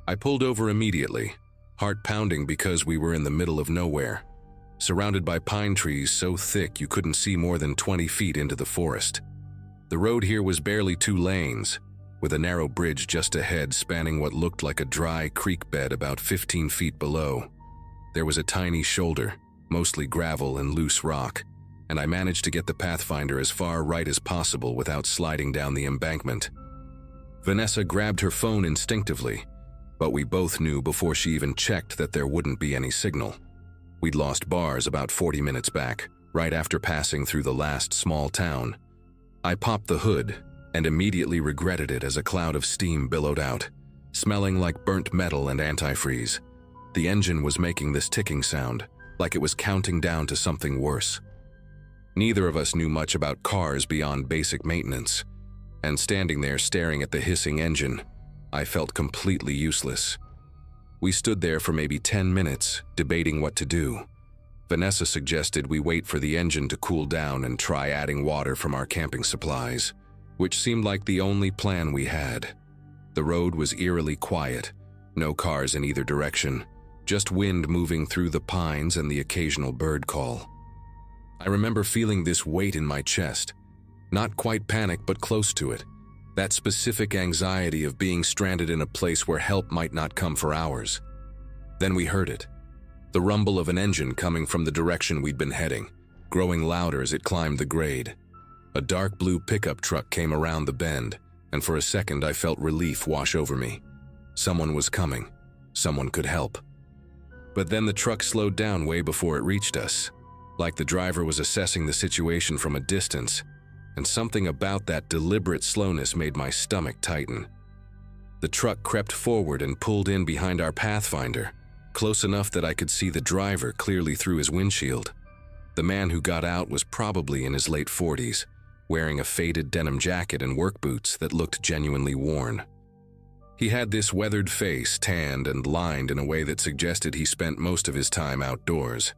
[SPEAKER 1] I pulled over immediately, heart pounding because we were in the middle of nowhere, surrounded by pine trees so thick you couldn't see more than 20 feet into the forest. The road here was barely 2 lanes, with a narrow bridge just ahead spanning what looked like a dry creek bed about 15 feet below. There was a tiny shoulder, mostly gravel and loose rock, and I managed to get the Pathfinder as far right as possible without sliding down the embankment. Vanessa grabbed her phone instinctively, but we both knew before she even checked that there wouldn't be any signal. We'd lost bars about 40 minutes back, right after passing through the last small town. I popped the hood and immediately regretted it as a cloud of steam billowed out, smelling like burnt metal and antifreeze. The engine was making this ticking sound, like it was counting down to something worse. Neither of us knew much about cars beyond basic maintenance, and standing there staring at the hissing engine, I felt completely useless. We stood there for maybe 10 minutes, debating what to do. Vanessa suggested we wait for the engine to cool down and try adding water from our camping supplies, which seemed like the only plan we had. The road was eerily quiet, no cars in either direction, just wind moving through the pines and the occasional bird call. I remember feeling this weight in my chest, not quite panic but close to it, that specific anxiety of being stranded in a place where help might not come for hours. Then we heard it, the rumble of an engine coming from the direction we'd been heading, growing louder as it climbed the grade. A dark blue pickup truck came around the bend, and for a second I felt relief wash over me. Someone was coming. Someone could help. But then the truck slowed down way before it reached us, like the driver was assessing the situation from a distance, and something about that deliberate slowness made my stomach tighten. The truck crept forward and pulled in behind our Pathfinder, close enough that I could see the driver clearly through his windshield. The man who got out was probably in his late 40s, wearing a faded denim jacket and work boots that looked genuinely worn. He had this weathered face, tanned and lined in a way that suggested he spent most of his time outdoors,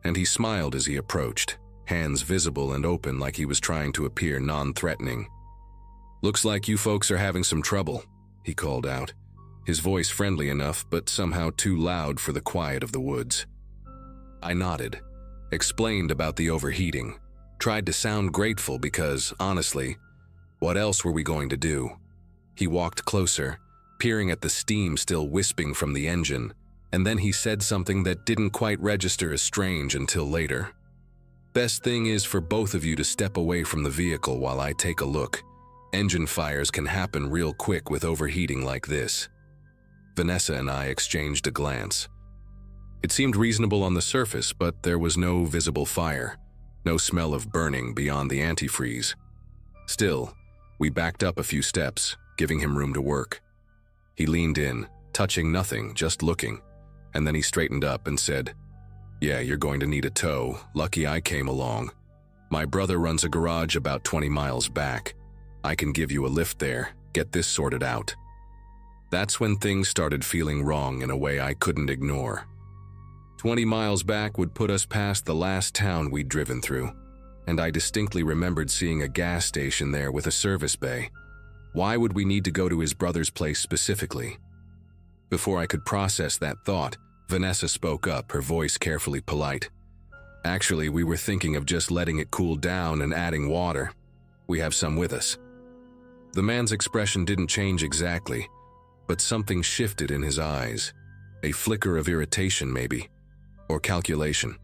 [SPEAKER 1] and he smiled as he approached, hands visible and open like he was trying to appear non-threatening. "Looks like you folks are having some trouble," he called out, his voice friendly enough but somehow too loud for the quiet of the woods. I nodded, explained about the overheating, tried to sound grateful because, honestly, what else were we going to do? He walked closer, peering at the steam still wisping from the engine, and then he said something that didn't quite register as strange until later. "Best thing is for both of you to step away from the vehicle while I take a look. Engine fires can happen real quick with overheating like this." Vanessa and I exchanged a glance. It seemed reasonable on the surface, but there was no visible fire, no smell of burning beyond the antifreeze. Still, we backed up a few steps, giving him room to work. He leaned in, touching nothing, just looking, and then he straightened up and said, "Yeah, you're going to need a tow. Lucky I came along. My brother runs a garage about 20 miles back. I can give you a lift there, get this sorted out." That's when things started feeling wrong in a way I couldn't ignore. 20 miles back would put us past the last town we'd driven through, and I distinctly remembered seeing a gas station there with a service bay. Why would we need to go to his brother's place specifically? Before I could process that thought, Vanessa spoke up, her voice carefully polite. "Actually, we were thinking of just letting it cool down and adding water. We have some with us." The man's expression didn't change exactly, but something shifted in his eyes. A flicker of irritation, maybe, or calculation.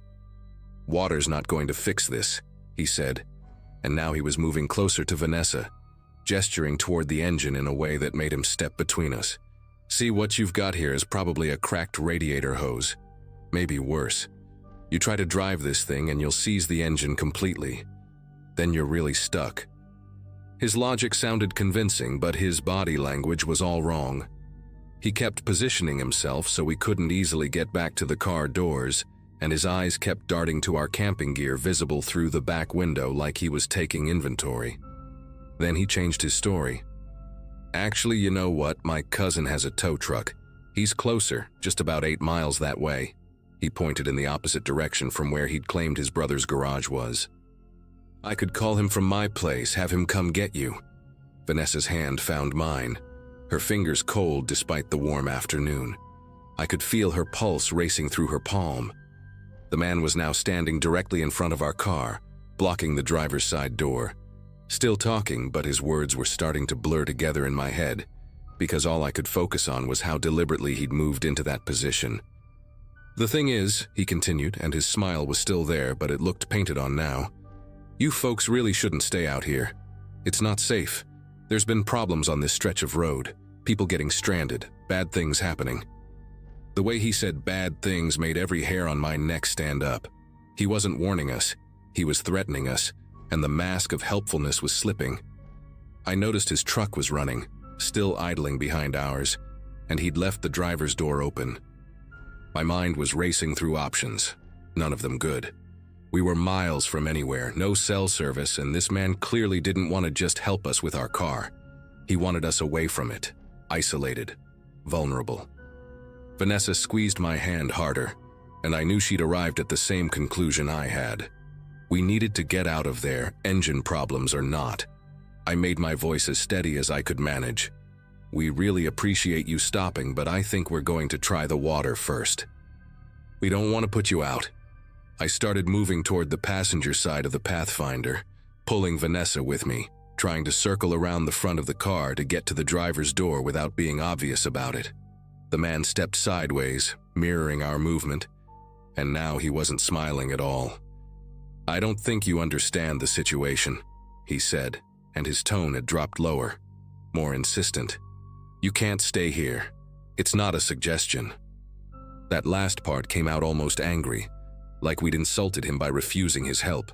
[SPEAKER 1] "Water's not going to fix this," he said, and now he was moving closer to Vanessa, gesturing toward the engine in a way that made him step between us. "See, what you've got here is probably a cracked radiator hose. Maybe worse. You try to drive this thing and you'll seize the engine completely. Then you're really stuck." His logic sounded convincing, but his body language was all wrong. He kept positioning himself so we couldn't easily get back to the car doors, and his eyes kept darting to our camping gear visible through the back window like he was taking inventory. Then he changed his story. "Actually, you know what? My cousin has a tow truck. He's closer, just about 8 miles that way." He pointed in the opposite direction from where he'd claimed his brother's garage was. "I could call him from my place, have him come get you." Vanessa's hand found mine, her fingers cold despite the warm afternoon. I could feel her pulse racing through her palm. The man was now standing directly in front of our car, blocking the driver's side door. Still talking, but his words were starting to blur together in my head, because all I could focus on was how deliberately he'd moved into that position. "The thing is," he continued, and his smile was still there, but it looked painted on now, "You folks really shouldn't stay out here. It's not safe. There's been problems on this stretch of road. People getting stranded, bad things happening." The way he said bad things made every hair on my neck stand up. He wasn't warning us. He was threatening us, and the mask of helpfulness was slipping. I noticed his truck was running, still idling behind ours, and he'd left the driver's door open. My mind was racing through options, none of them good. We were miles from anywhere, no cell service, and this man clearly didn't want to just help us with our car. He wanted us away from it, isolated, vulnerable. Vanessa squeezed my hand harder, and I knew she'd arrived at the same conclusion I had. We needed to get out of there, engine problems or not. I made my voice as steady as I could manage. "We really appreciate you stopping, but I think we're going to try the water first. We don't want to put you out." I started moving toward the passenger side of the Pathfinder, pulling Vanessa with me, trying to circle around the front of the car to get to the driver's door without being obvious about it. The man stepped sideways, mirroring our movement, and now he wasn't smiling at all. "I don't think you understand the situation," he said, and his tone had dropped lower, more insistent. "You can't stay here. It's not a suggestion." That last part came out almost angry, like we'd insulted him by refusing his help.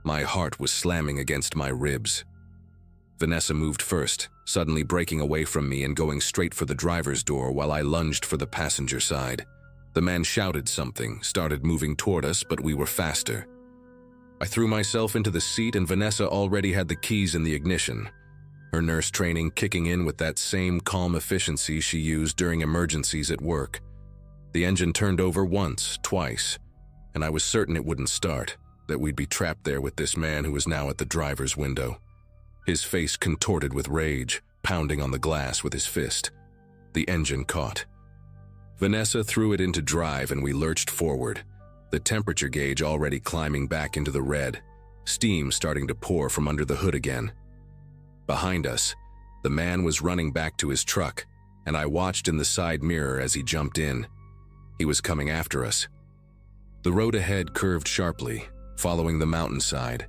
[SPEAKER 1] My heart was slamming against my ribs. Vanessa moved first, suddenly breaking away from me and going straight for the driver's door while I lunged for the passenger side. The man shouted something, started moving toward us, but we were faster. I threw myself into the seat and Vanessa already had the keys in the ignition, her nurse training kicking in with that same calm efficiency she used during emergencies at work. The engine turned over once, twice, and I was certain it wouldn't start, that we'd be trapped there with this man who was now at the driver's window. His face contorted with rage, pounding on the glass with his fist. The engine caught. Vanessa threw it into drive and we lurched forward, the temperature gauge already climbing back into the red, steam starting to pour from under the hood again. Behind us, the man was running back to his truck, and I watched in the side mirror as he jumped in. He was coming after us. The road ahead curved sharply, following the mountainside,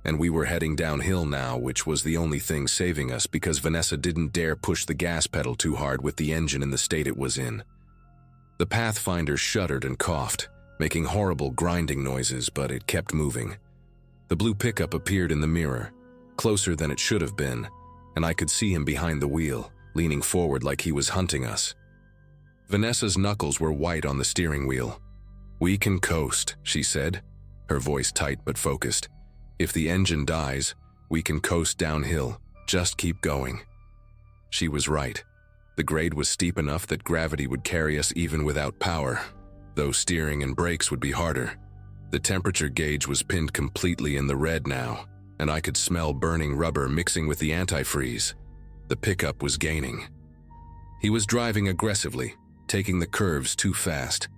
[SPEAKER 1] and we were heading downhill now, which was the only thing saving us because Vanessa didn't dare push the gas pedal too hard with the engine in the state it was in. The Pathfinder shuddered and coughed, making horrible grinding noises, but it kept moving. The blue pickup appeared in the mirror, closer than it should have been, and I could see him behind the wheel, leaning forward like he was hunting us. Vanessa's knuckles were white on the steering wheel. "We can coast," she said, her voice tight but focused. "If the engine dies, we can coast downhill. Just keep going." She was right. The grade was steep enough that gravity would carry us even without power, though steering and brakes would be harder. The temperature gauge was pinned completely in the red now, and I could smell burning rubber mixing with the antifreeze. The pickup was gaining. He was driving aggressively, taking the curves too fast,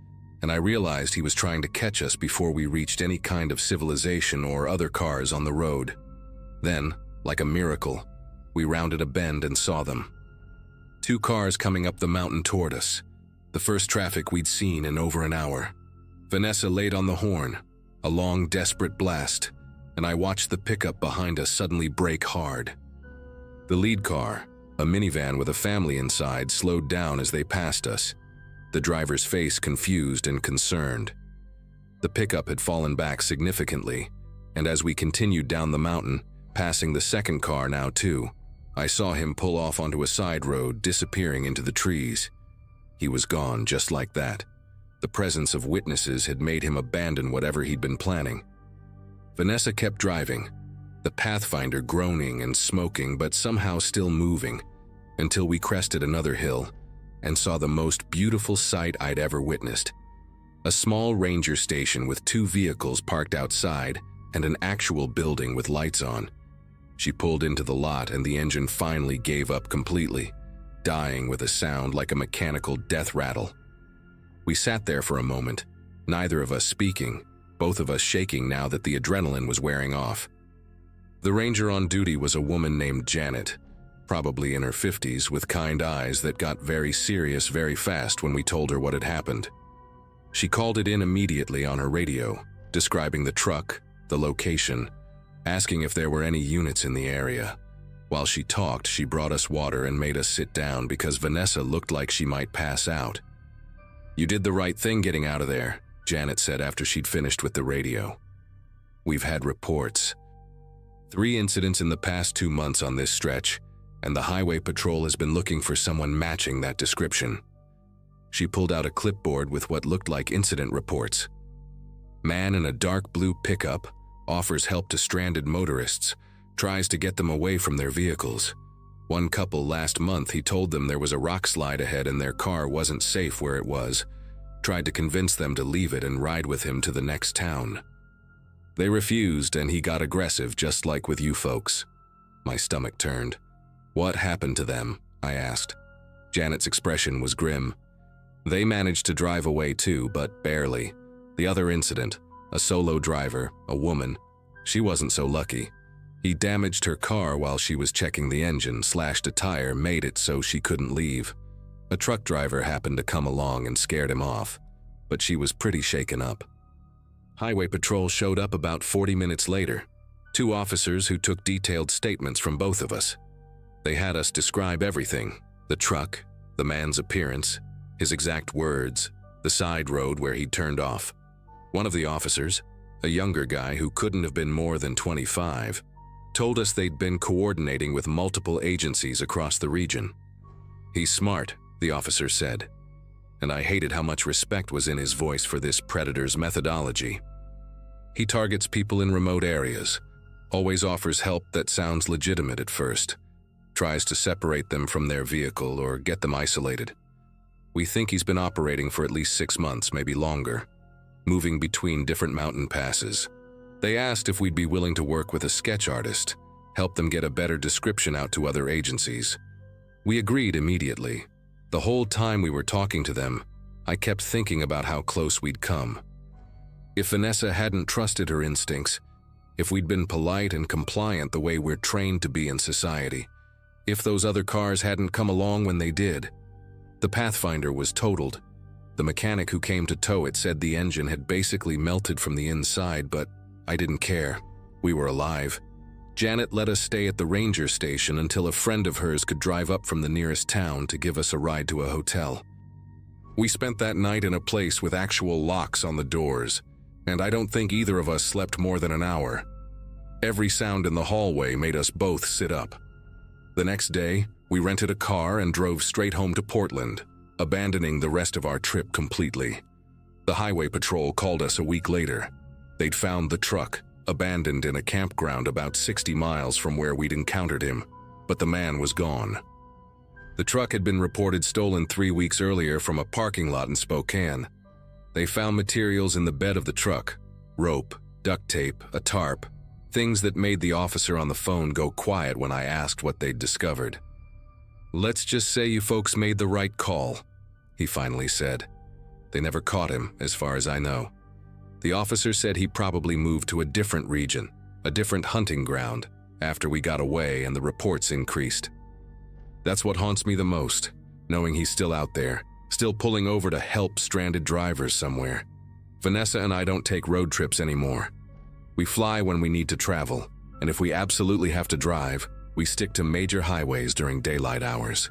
[SPEAKER 1] and I realized he was trying to catch us before we reached any kind of civilization or other cars on the road. Then, like a miracle, we rounded a bend and saw them. 2 cars coming up the mountain toward us, the first traffic we'd seen in over an hour. Vanessa laid on the horn, a long, desperate blast, and I watched the pickup behind us suddenly brake hard. The lead car, a minivan with a family inside, slowed down as they passed us, the driver's face confused and concerned. The pickup had fallen back significantly, and as we continued down the mountain, passing the second car now too, I saw him pull off onto a side road, disappearing into the trees. He was gone just like that. The presence of witnesses had made him abandon whatever he'd been planning. Vanessa kept driving, the Pathfinder groaning and smoking but somehow still moving, until we crested another hill and saw the most beautiful sight I'd ever witnessed. A small ranger station with 2 vehicles parked outside and an actual building with lights on. She pulled into the lot and the engine finally gave up completely, dying with a sound like a mechanical death rattle. We sat there for a moment, neither of us speaking, both of us shaking now that the adrenaline was wearing off. The ranger on duty was a woman named Janet, probably in her 50s, with kind eyes that got very serious very fast when we told her what had happened. She called it in immediately on her radio, describing the truck, the location, asking if there were any units in the area. While she talked, she brought us water and made us sit down because Vanessa looked like she might pass out. "You did the right thing getting out of there," Janet said after she'd finished with the radio. "We've had reports. 3 incidents in the past 2 months on this stretch, and the highway patrol has been looking for someone matching that description." She pulled out a clipboard with what looked like incident reports. "Man in a dark blue pickup offers help to stranded motorists, tries to get them away from their vehicles. One couple last month, he told them there was a rock slide ahead and their car wasn't safe where it was, tried to convince them to leave it and ride with him to the next town. They refused and he got aggressive, just like with you folks." My stomach turned. "What happened to them?" I asked. Janet's expression was grim. "They managed to drive away too, but barely. The other incident, a solo driver, a woman, she wasn't so lucky. He damaged her car while she was checking the engine, slashed a tire, made it so she couldn't leave. A truck driver happened to come along and scared him off, but she was pretty shaken up. Highway patrol showed up about 40 minutes later. 2 officers who took detailed statements from both of us. They had us describe everything: the truck, the man's appearance, his exact words, the side road where he'd turned off. One of the officers, a younger guy who couldn't have been more than 25, told us they'd been coordinating with multiple agencies across the region. "He's smart," the officer said, and I hated how much respect was in his voice for this predator's methodology. "He targets people in remote areas, always offers help that sounds legitimate at first, tries to separate them from their vehicle or get them isolated. We think he's been operating for at least 6 months, maybe longer, moving between different mountain passes. They asked if we'd be willing to work with a sketch artist, help them get a better description out to other agencies. We agreed immediately. The whole time we were talking to them, I kept thinking about how close we'd come. If Vanessa hadn't trusted her instincts, if we'd been polite and compliant the way we're trained to be in society, if those other cars hadn't come along when they did. The Pathfinder was totaled. The mechanic who came to tow it said the engine had basically melted from the inside, but I didn't care. We were alive. Janet let us stay at the ranger station until a friend of hers could drive up from the nearest town to give us a ride to a hotel. We spent that night in a place with actual locks on the doors, and I don't think either of us slept more than an hour. Every sound in the hallway made us both sit up. The next day, we rented a car and drove straight home to Portland, abandoning the rest of our trip completely. The highway patrol called us a week later. They'd found the truck, abandoned in a campground about 60 miles from where we'd encountered him, but the man was gone. The truck had been reported stolen 3 weeks earlier from a parking lot in Spokane. They found materials in the bed of the truck: rope, duct tape, a tarp, things that made the officer on the phone go quiet when I asked what they'd discovered. "Let's just say you folks made the right call," he finally said. They never caught him, as far as I know. The officer said he probably moved to a different region, a different hunting ground, after we got away and the reports increased. That's what haunts me the most, knowing he's still out there, still pulling over to help stranded drivers somewhere. Vanessa and I don't take road trips anymore. We fly when we need to travel, and if we absolutely have to drive, we stick to major highways during daylight hours.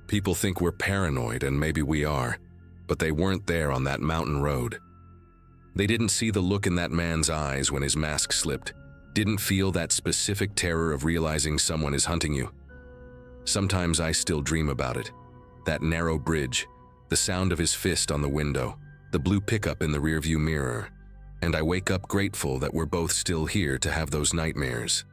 [SPEAKER 1] People think we're paranoid, and maybe we are, but they weren't there on that mountain road. They didn't see the look in that man's eyes when his mask slipped, didn't feel that specific terror of realizing someone is hunting you. Sometimes I still dream about it. That narrow bridge, the sound of his fist on the window, the blue pickup in the rearview mirror, and I wake up grateful that we're both still here to have those nightmares.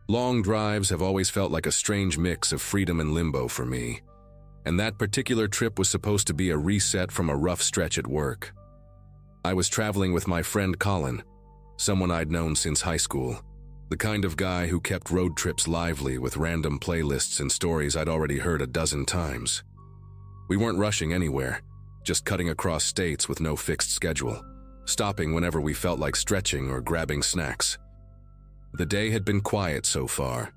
[SPEAKER 1] Long drives have always felt like a strange mix of freedom and limbo for me, and that particular trip was supposed to be a reset from a rough stretch at work. I was traveling with my friend Colin, someone I'd known since high school, the kind of guy who kept road trips lively with random playlists and stories I'd already heard a dozen times. We weren't rushing anywhere, just cutting across states with no fixed schedule, stopping whenever we felt like stretching or grabbing snacks. The day had been quiet so far,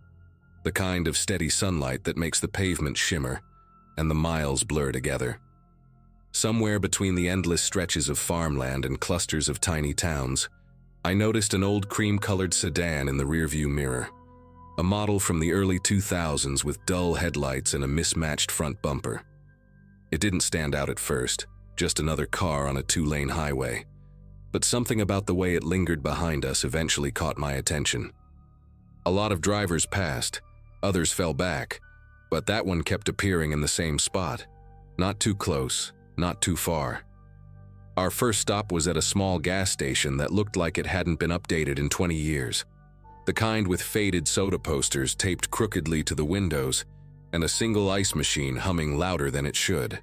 [SPEAKER 1] the kind of steady sunlight that makes the pavement shimmer, and the miles blur together. Somewhere between the endless stretches of farmland and clusters of tiny towns, I noticed an old cream-colored sedan in the rearview mirror, a model from the early 2000s with dull headlights and a mismatched front bumper. It didn't stand out at first, just another car on a two-lane highway, but something about the way it lingered behind us eventually caught my attention. A lot of drivers passed, others fell back, but that one kept appearing in the same spot, not too close, not too far. Our first stop was at a small gas station that looked like it hadn't been updated in 20 years. The kind with faded soda posters taped crookedly to the windows and a single ice machine humming louder than it should.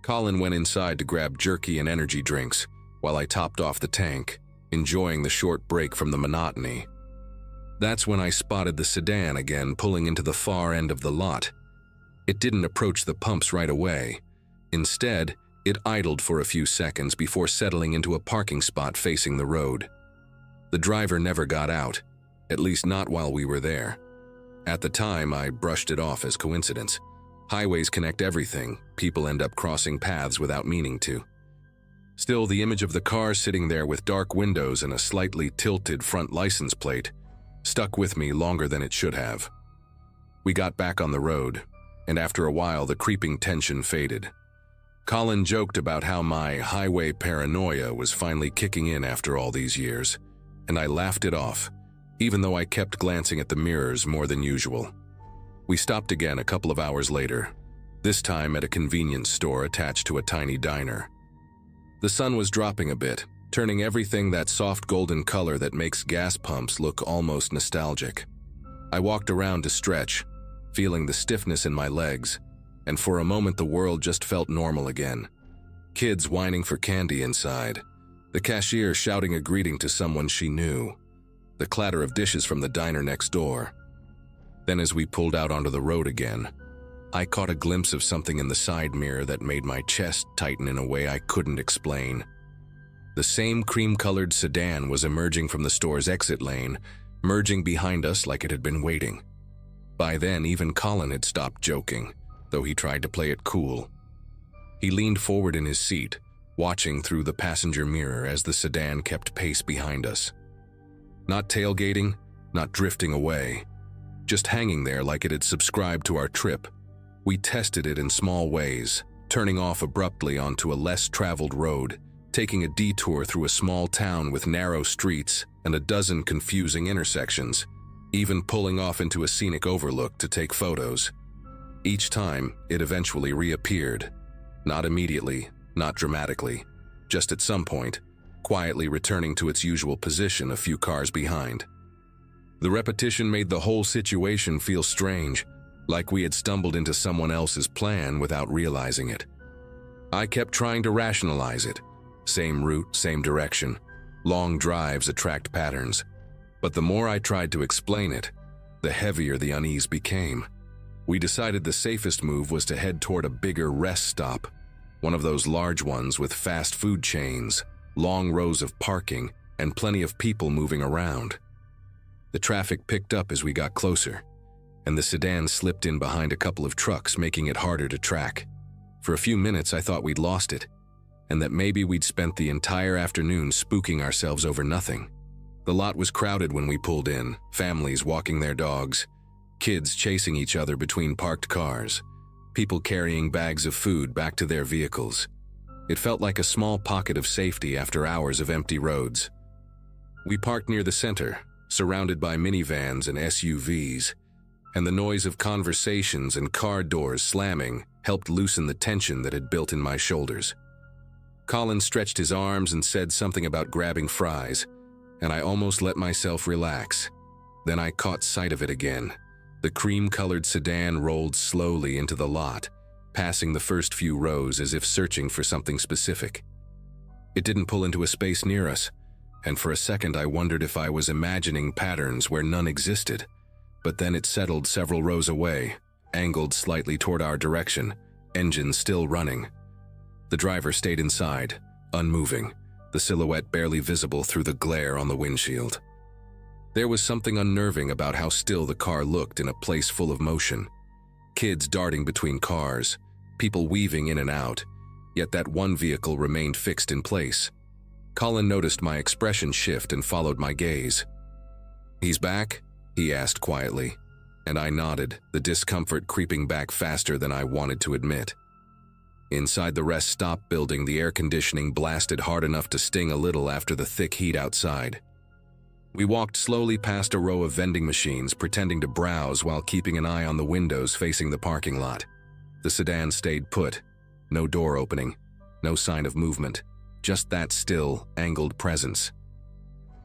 [SPEAKER 1] Colin went inside to grab jerky and energy drinks while I topped off the tank, enjoying the short break from the monotony. That's when I spotted the sedan again pulling into the far end of the lot. It didn't approach the pumps right away. Instead, it idled for a few seconds before settling into a parking spot facing the road. The driver never got out, at least not while we were there. At the time, I brushed it off as coincidence. Highways connect everything. People end up crossing paths without meaning to. Still, the image of the car sitting there with dark windows and a slightly tilted front license plate stuck with me longer than it should have. We got back on the road, and after a while the creeping tension faded. Colin joked about how my highway paranoia was finally kicking in after all these years, and I laughed it off, even though I kept glancing at the mirrors more than usual. We stopped again a couple of hours later, this time at a convenience store attached to a tiny diner. The sun was dropping a bit, turning everything that soft golden color that makes gas pumps look almost nostalgic. I walked around to stretch, feeling the stiffness in my legs, and for a moment the world just felt normal again. Kids whining for candy inside, the cashier shouting a greeting to someone she knew, the clatter of dishes from the diner next door. Then as we pulled out onto the road again, I caught a glimpse of something in the side mirror that made my chest tighten in a way I couldn't explain. The same cream-colored sedan was emerging from the store's exit lane, merging behind us like it had been waiting. By then, even Colin had stopped joking, though he tried to play it cool. He leaned forward in his seat, watching through the passenger mirror as the sedan kept pace behind us. Not tailgating, not drifting away, just hanging there like it had subscribed to our trip. We tested it in small ways, turning off abruptly onto a less traveled road, taking a detour through a small town with narrow streets and a dozen confusing intersections, even pulling off into a scenic overlook to take photos. Each time, it eventually reappeared. Not immediately, not dramatically, just at some point, quietly returning to its usual position a few cars behind. The repetition made the whole situation feel strange, like we had stumbled into someone else's plan without realizing it. I kept trying to rationalize it. Same route, same direction. Long drives attract patterns. But the more I tried to explain it, the heavier the unease became. We decided the safest move was to head toward a bigger rest stop, one of those large ones with fast food chains, long rows of parking, and plenty of people moving around. The traffic picked up as we got closer, and the sedan slipped in behind a couple of trucks, making it harder to track. For a few minutes, I thought we'd lost it, and that maybe we'd spent the entire afternoon spooking ourselves over nothing. The lot was crowded when we pulled in, families walking their dogs, kids chasing each other between parked cars, people carrying bags of food back to their vehicles. It felt like a small pocket of safety after hours of empty roads. We parked near the center, surrounded by minivans and SUVs, and the noise of conversations and car doors slamming helped loosen the tension that had built in my shoulders. Colin stretched his arms and said something about grabbing fries, and I almost let myself relax. Then I caught sight of it again. The cream-colored sedan rolled slowly into the lot, passing the first few rows as if searching for something specific. It didn't pull into a space near us, and for a second I wondered if I was imagining patterns where none existed. But then it settled several rows away, angled slightly toward our direction, engine still running. The driver stayed inside, unmoving, the silhouette barely visible through the glare on the windshield. There was something unnerving about how still the car looked in a place full of motion. Kids darting between cars, people weaving in and out, yet that one vehicle remained fixed in place. Colin noticed my expression shift and followed my gaze. "He's back?" he asked quietly, and I nodded, the discomfort creeping back faster than I wanted to admit. Inside the rest stop building, the air conditioning blasted hard enough to sting a little after the thick heat outside. We walked slowly past a row of vending machines, pretending to browse while keeping an eye on the windows facing the parking lot. The sedan stayed put. No door opening, no sign of movement, just that still, angled presence.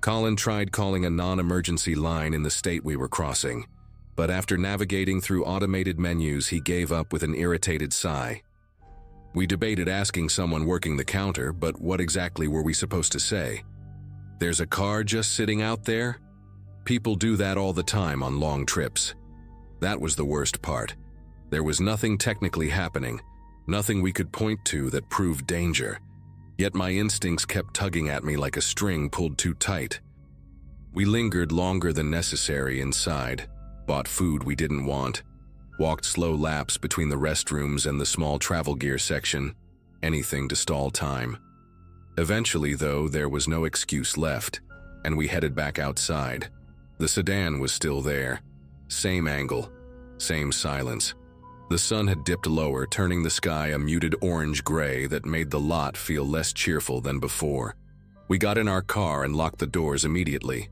[SPEAKER 1] Colin tried calling a non-emergency line in the state we were crossing, but after navigating through automated menus, he gave up with an irritated sigh. We debated asking someone working the counter, but what exactly were we supposed to say? "There's a car just sitting out there?" People do that all the time on long trips. That was the worst part. There was nothing technically happening, nothing we could point to that proved danger. Yet my instincts kept tugging at me like a string pulled too tight. We lingered longer than necessary inside, bought food we didn't want, walked slow laps between the restrooms and the small travel gear section, anything to stall time. Eventually, though, there was no excuse left, and we headed back outside. The sedan was still there. Same angle, same silence. The sun had dipped lower, turning the sky a muted orange-gray that made the lot feel less cheerful than before. We got in our car and locked the doors immediately.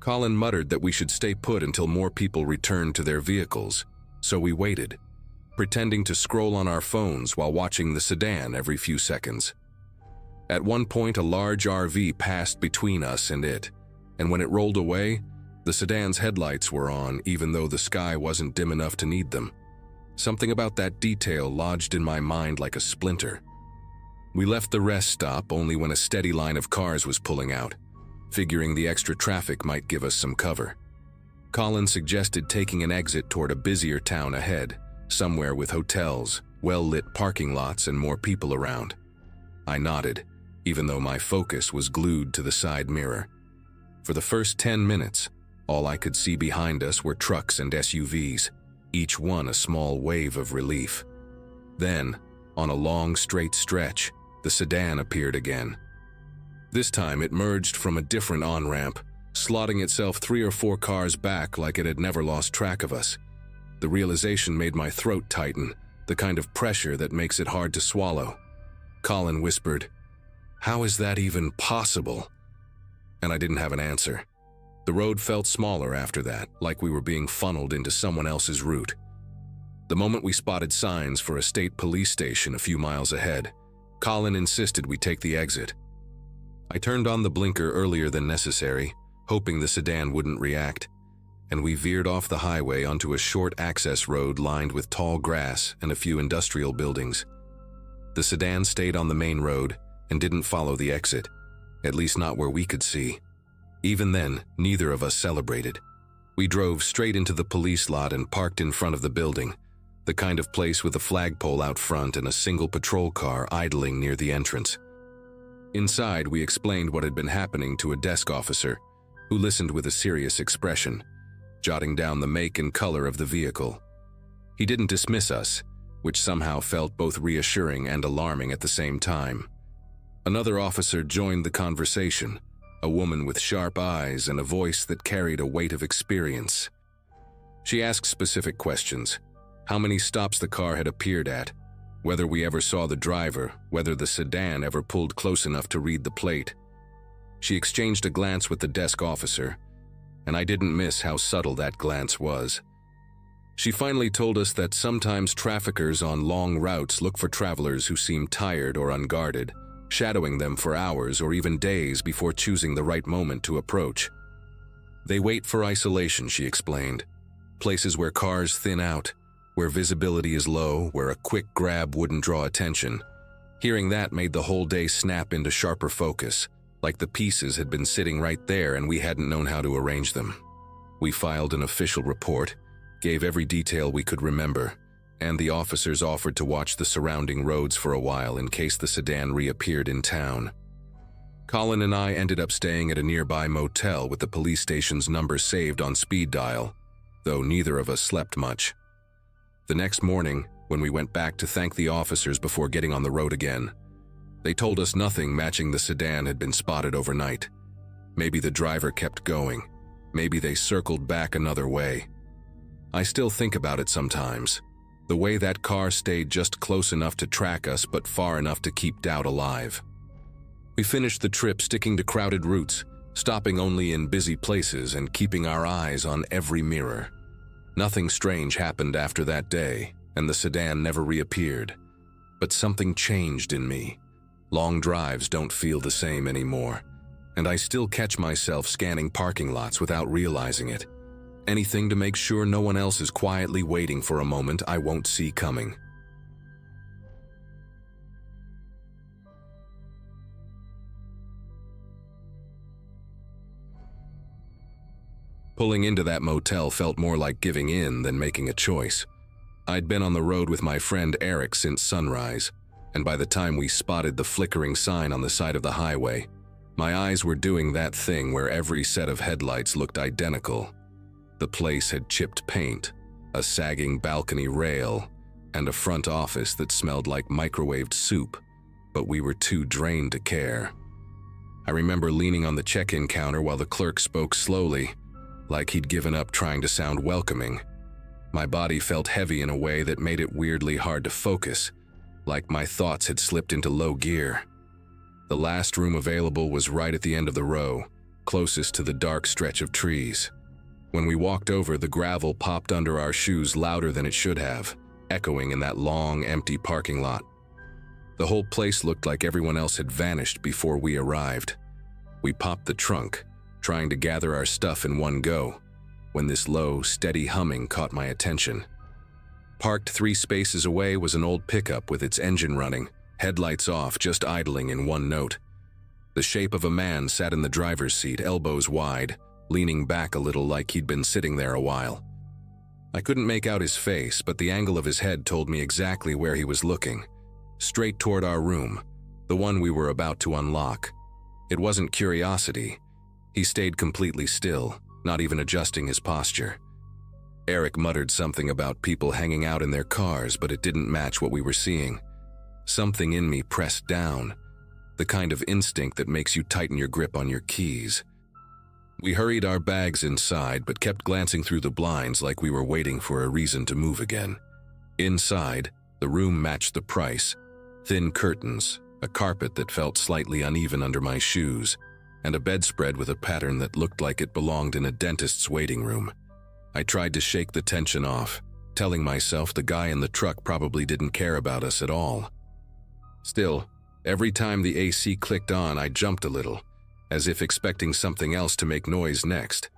[SPEAKER 1] Colin muttered that we should stay put until more people returned to their vehicles, so we waited, pretending to scroll on our phones while watching the sedan every few seconds. At one point, a large RV passed between us and it, and when it rolled away, the sedan's headlights were on even though the sky wasn't dim enough to need them. Something about that detail lodged in my mind like a splinter. We left the rest stop only when a steady line of cars was pulling out, figuring the extra traffic might give us some cover. Colin suggested taking an exit toward a busier town ahead, somewhere with hotels, well-lit parking lots, and more people around. I nodded, even though my focus was glued to the side mirror. For the first 10 minutes, all I could see behind us were trucks and SUVs, each one a small wave of relief. Then, on a long, straight stretch, the sedan appeared again. This time it merged from a different on-ramp, slotting itself 3 or 4 cars back like it had never lost track of us. The realization made my throat tighten, the kind of pressure that makes it hard to swallow. Colin whispered, "How is that even possible?" And I didn't have an answer. The road felt smaller after that, like we were being funneled into someone else's route. The moment we spotted signs for a state police station a few miles ahead, Colin insisted we take the exit. I turned on the blinker earlier than necessary, hoping the sedan wouldn't react, and we veered off the highway onto a short access road lined with tall grass and a few industrial buildings. The sedan stayed on the main road and didn't follow the exit, at least not where we could see. Even then, neither of us celebrated. We drove straight into the police lot and parked in front of the building, the kind of place with a flagpole out front and a single patrol car idling near the entrance. Inside, we explained what had been happening to a desk officer, who listened with a serious expression, jotting down the make and color of the vehicle. He didn't dismiss us, which somehow felt both reassuring and alarming at the same time. Another officer joined the conversation, a woman with sharp eyes and a voice that carried a weight of experience. She asked specific questions: how many stops the car had appeared at, whether we ever saw the driver, whether the sedan ever pulled close enough to read the plate. She exchanged a glance with the desk officer, and I didn't miss how subtle that glance was. She finally told us that sometimes traffickers on long routes look for travelers who seem tired or unguarded, shadowing them for hours or even days before choosing the right moment to approach. They wait for isolation, she explained. Places where cars thin out, where visibility is low, where a quick grab wouldn't draw attention. Hearing that made the whole day snap into sharper focus, like the pieces had been sitting right there and we hadn't known how to arrange them. We filed an official report, gave every detail we could remember, and the officers offered to watch the surrounding roads for a while in case the sedan reappeared in town. Colin and I ended up staying at a nearby motel with the police station's number saved on speed dial, though neither of us slept much. The next morning, when we went back to thank the officers before getting on the road again. They told us nothing matching the sedan had been spotted overnight. Maybe the driver kept going. Maybe they circled back another way. I still think about it sometimes. The way that car stayed just close enough to track us but far enough to keep doubt alive. We finished the trip sticking to crowded routes, stopping only in busy places and keeping our eyes on every mirror. Nothing strange happened after that day, and the sedan never reappeared. But something changed in me. Long drives don't feel the same anymore, and I still catch myself scanning parking lots without realizing it. Anything to make sure no one else is quietly waiting for a moment I won't see coming. Pulling into that motel felt more like giving in than making a choice. I'd been on the road with my friend Eric since sunrise, and by the time we spotted the flickering sign on the side of the highway, my eyes were doing that thing where every set of headlights looked identical. The place had chipped paint, a sagging balcony rail, and a front office that smelled like microwaved soup, but we were too drained to care. I remember leaning on the check-in counter while the clerk spoke slowly, like he'd given up trying to sound welcoming. My body felt heavy in a way that made it weirdly hard to focus, like my thoughts had slipped into low gear. The last room available was right at the end of the row, closest to the dark stretch of trees. When we walked over, the gravel popped under our shoes louder than it should have, echoing in that long, empty parking lot. The whole place looked like everyone else had vanished before we arrived. We popped the trunk, trying to gather our stuff in one go, when this low, steady humming caught my attention. Parked 3 spaces away was an old pickup with its engine running, headlights off, just idling in one note. The shape of a man sat in the driver's seat, elbows wide, leaning back a little like he'd been sitting there a while. I couldn't make out his face, but the angle of his head told me exactly where he was looking. Straight toward our room, the one we were about to unlock. It wasn't curiosity. He stayed completely still, not even adjusting his posture. Eric muttered something about people hanging out in their cars, but it didn't match what we were seeing. Something in me pressed down, the kind of instinct that makes you tighten your grip on your keys. We hurried our bags inside, but kept glancing through the blinds like we were waiting for a reason to move again. Inside, the room matched the price. Thin curtains, a carpet that felt slightly uneven under my shoes, and a bedspread with a pattern that looked like it belonged in a dentist's waiting room. I tried to shake the tension off, telling myself the guy in the truck probably didn't care about us at all. Still, every time the AC clicked on, I jumped a little, as if expecting something else to make noise next.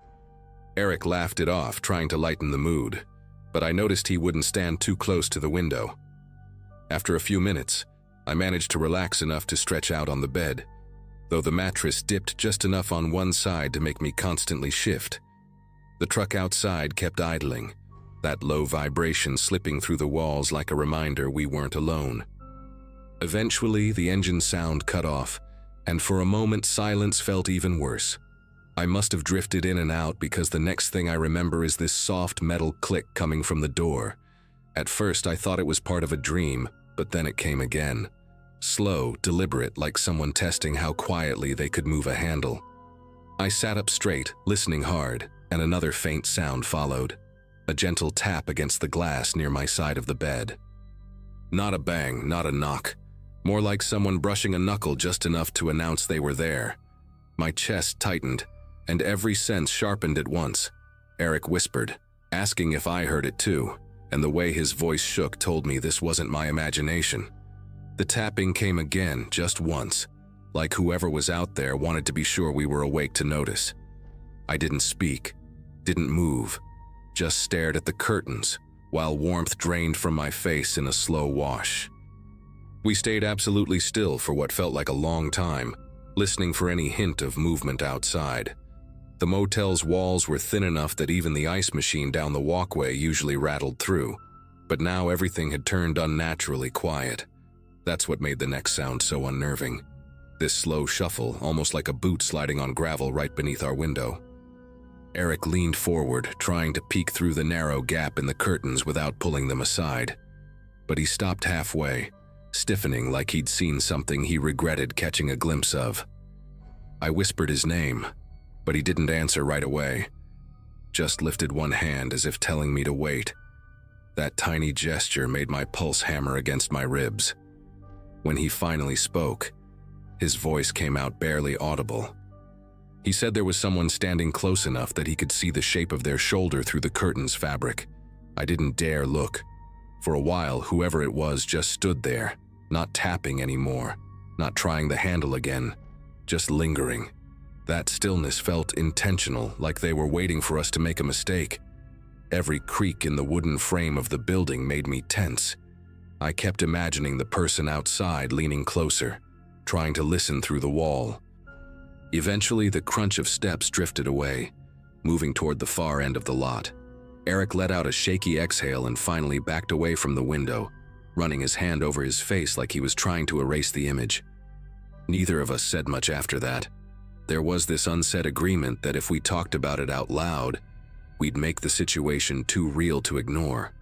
[SPEAKER 1] Eric laughed it off, trying to lighten the mood, but I noticed he wouldn't stand too close to the window. After a few minutes, I managed to relax enough to stretch out on the bed, though the mattress dipped just enough on one side to make me constantly shift. The truck outside kept idling, that low vibration slipping through the walls like a reminder we weren't alone. Eventually, the engine sound cut off, and for a moment silence felt even worse. I must have drifted in and out because the next thing I remember is this soft metal click coming from the door. At first I thought it was part of a dream, but then it came again. Slow, deliberate, like someone testing how quietly they could move a handle. I sat up straight, listening hard, and another faint sound followed. A gentle tap against the glass near my side of the bed. Not a bang, not a knock. More like someone brushing a knuckle just enough to announce they were there. My chest tightened, and every sense sharpened at once. Eric whispered, asking if I heard it too, and the way his voice shook told me this wasn't my imagination. The tapping came again, just once, like whoever was out there wanted to be sure we were awake to notice. I didn't speak, didn't move, just stared at the curtains, while warmth drained from my face in a slow wash. We stayed absolutely still for what felt like a long time, listening for any hint of movement outside. The motel's walls were thin enough that even the ice machine down the walkway usually rattled through, but now everything had turned unnaturally quiet. That's what made the next sound so unnerving. This slow shuffle, almost like a boot sliding on gravel right beneath our window. Eric leaned forward, trying to peek through the narrow gap in the curtains without pulling them aside. but he stopped halfway, stiffening like he'd seen something he regretted catching a glimpse of. I whispered his name, but he didn't answer right away, just lifted one hand as if telling me to wait. That tiny gesture made my pulse hammer against my ribs. When he finally spoke, his voice came out barely audible. He said there was someone standing close enough that he could see the shape of their shoulder through the curtain's fabric. I didn't dare look. For a while, whoever it was just stood there, not tapping anymore, not trying the handle again, just lingering. That stillness felt intentional, like they were waiting for us to make a mistake. Every creak in the wooden frame of the building made me tense. I kept imagining the person outside leaning closer, trying to listen through the wall. Eventually, the crunch of steps drifted away, moving toward the far end of the lot. Eric let out a shaky exhale and finally backed away from the window, running his hand over his face like he was trying to erase the image. Neither of us said much after that. There was this unsaid agreement that if we talked about it out loud, we'd make the situation too real to ignore.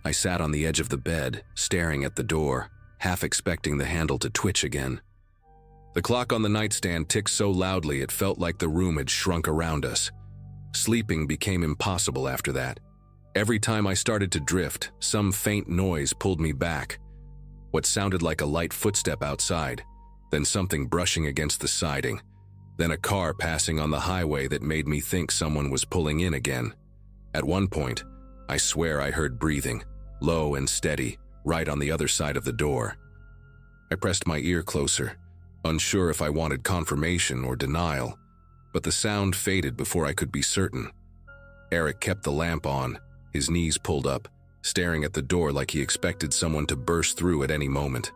[SPEAKER 1] I sat on the edge of the bed, staring at the door, half expecting the handle to twitch again. The clock on the nightstand ticked so loudly it felt like the room had shrunk around us. Sleeping became impossible after that. Every time I started to drift, some faint noise pulled me back. What sounded like a light footstep outside, then something brushing against the siding, then a car passing on the highway that made me think someone was pulling in again. At one point, I swear I heard breathing, low and steady, right on the other side of the door. I pressed my ear closer, unsure if I wanted confirmation or denial, but the sound faded before I could be certain. Eric kept the lamp on, his knees pulled up, staring at the door like he expected someone to burst through at any moment.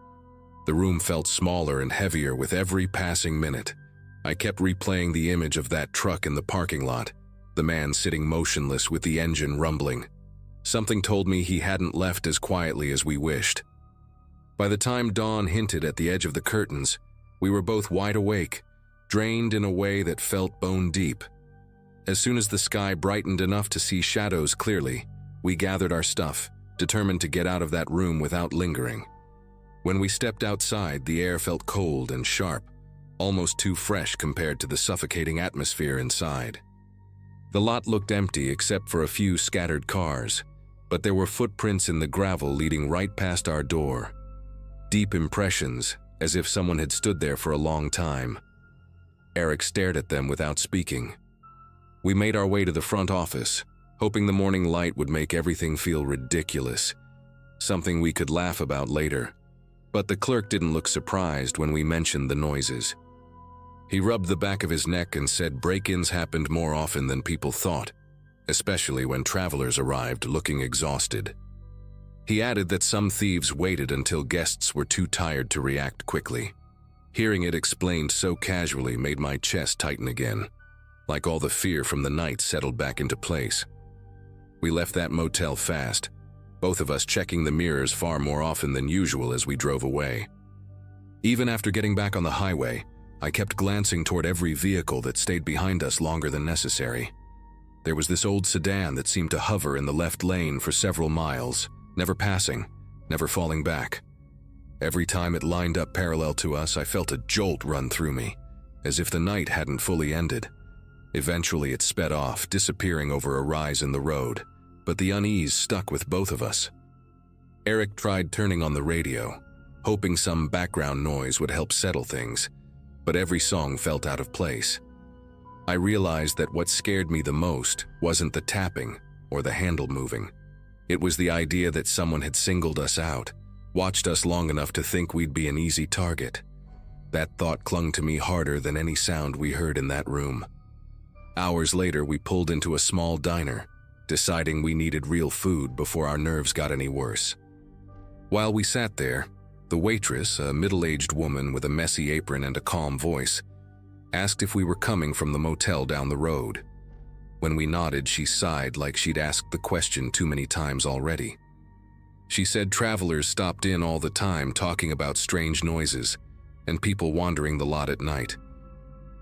[SPEAKER 1] The room felt smaller and heavier with every passing minute. I kept replaying the image of that truck in the parking lot, the man sitting motionless with the engine rumbling. Something told me he hadn't left as quietly as we wished. By the time dawn hinted at the edge of the curtains, we were both wide awake, drained in a way that felt bone deep. As soon as the sky brightened enough to see shadows clearly, we gathered our stuff, determined to get out of that room without lingering. When we stepped outside, the air felt cold and sharp, almost too fresh compared to the suffocating atmosphere inside. The lot looked empty except for a few scattered cars, but there were footprints in the gravel leading right past our door. Deep impressions, as if someone had stood there for a long time. Eric stared at them without speaking. We made our way to the front office, hoping the morning light would make everything feel ridiculous, something we could laugh about later. But the clerk didn't look surprised when we mentioned the noises. He rubbed the back of his neck and said break-ins happened more often than people thought, especially when travelers arrived looking exhausted. He added that some thieves waited until guests were too tired to react quickly. Hearing it explained so casually made my chest tighten again, like all the fear from the night settled back into place. We left that motel fast, both of us checking the mirrors far more often than usual as we drove away. Even after getting back on the highway, I kept glancing toward every vehicle that stayed behind us longer than necessary. There was this old sedan that seemed to hover in the left lane for several miles, never passing, never falling back. Every time it lined up parallel to us, I felt a jolt run through me, as if the night hadn't fully ended. Eventually it sped off, disappearing over a rise in the road, but the unease stuck with both of us. Eric tried turning on the radio, hoping some background noise would help settle things, but every song felt out of place. I realized that what scared me the most wasn't the tapping or the handle moving. It was the idea that someone had singled us out, watched us long enough to think we'd be an easy target. That thought clung to me harder than any sound we heard in that room. Hours later, we pulled into a small diner, deciding we needed real food before our nerves got any worse. While we sat there, the waitress, a middle-aged woman with a messy apron and a calm voice, asked if we were coming from the motel down the road. When we nodded, she sighed like she'd asked the question too many times already. She said travelers stopped in all the time talking about strange noises and people wandering the lot at night.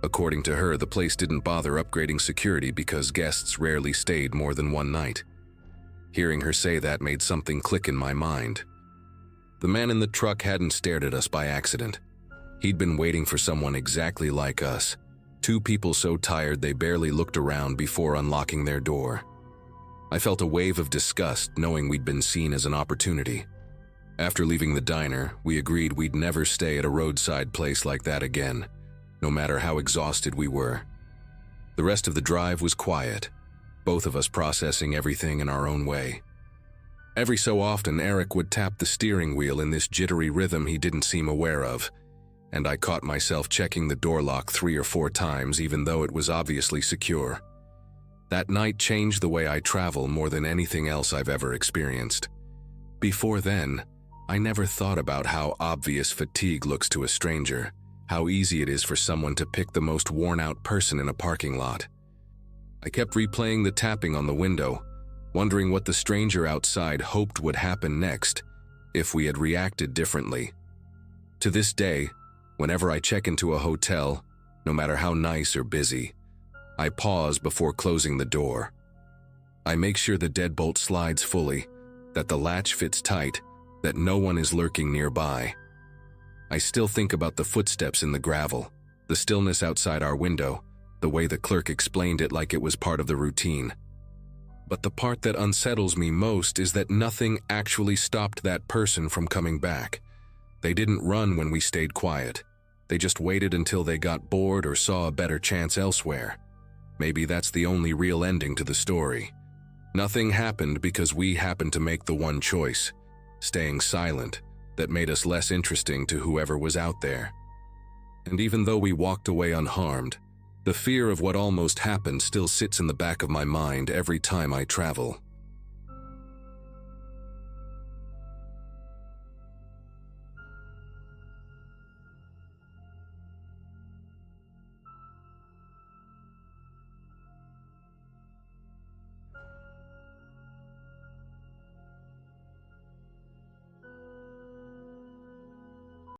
[SPEAKER 1] According to her, the place didn't bother upgrading security because guests rarely stayed more than one night. Hearing her say that made something click in my mind. The man in the truck hadn't stared at us by accident. He'd been waiting for someone exactly like us. Two people so tired they barely looked around before unlocking their door. I felt a wave of disgust knowing we'd been seen as an opportunity. After leaving the diner, we agreed we'd never stay at a roadside place like that again, no matter how exhausted we were. The rest of the drive was quiet, both of us processing everything in our own way. Every so often, Eric would tap the steering wheel in this jittery rhythm he didn't seem aware of, and I caught myself checking the door lock 3 or 4 times even though it was obviously secure. That night changed the way I travel more than anything else I've ever experienced. Before then, I never thought about how obvious fatigue looks to a stranger, how easy it is for someone to pick the most worn-out person in a parking lot. I kept replaying the tapping on the window, wondering what the stranger outside hoped would happen next if we had reacted differently. To this day, whenever I check into a hotel, no matter how nice or busy, I pause before closing the door. I make sure the deadbolt slides fully, that the latch fits tight, that no one is lurking nearby. I still think about the footsteps in the gravel, the stillness outside our window, the way the clerk explained it like it was part of the routine. But the part that unsettles me most is that nothing actually stopped that person from coming back. They didn't run when we stayed quiet. They just waited until they got bored or saw a better chance elsewhere. Maybe that's the only real ending to the story. Nothing happened because we happened to make the one choice, staying silent, that made us less interesting to whoever was out there. And even though we walked away unharmed, the fear of what almost happened still sits in the back of my mind every time I travel.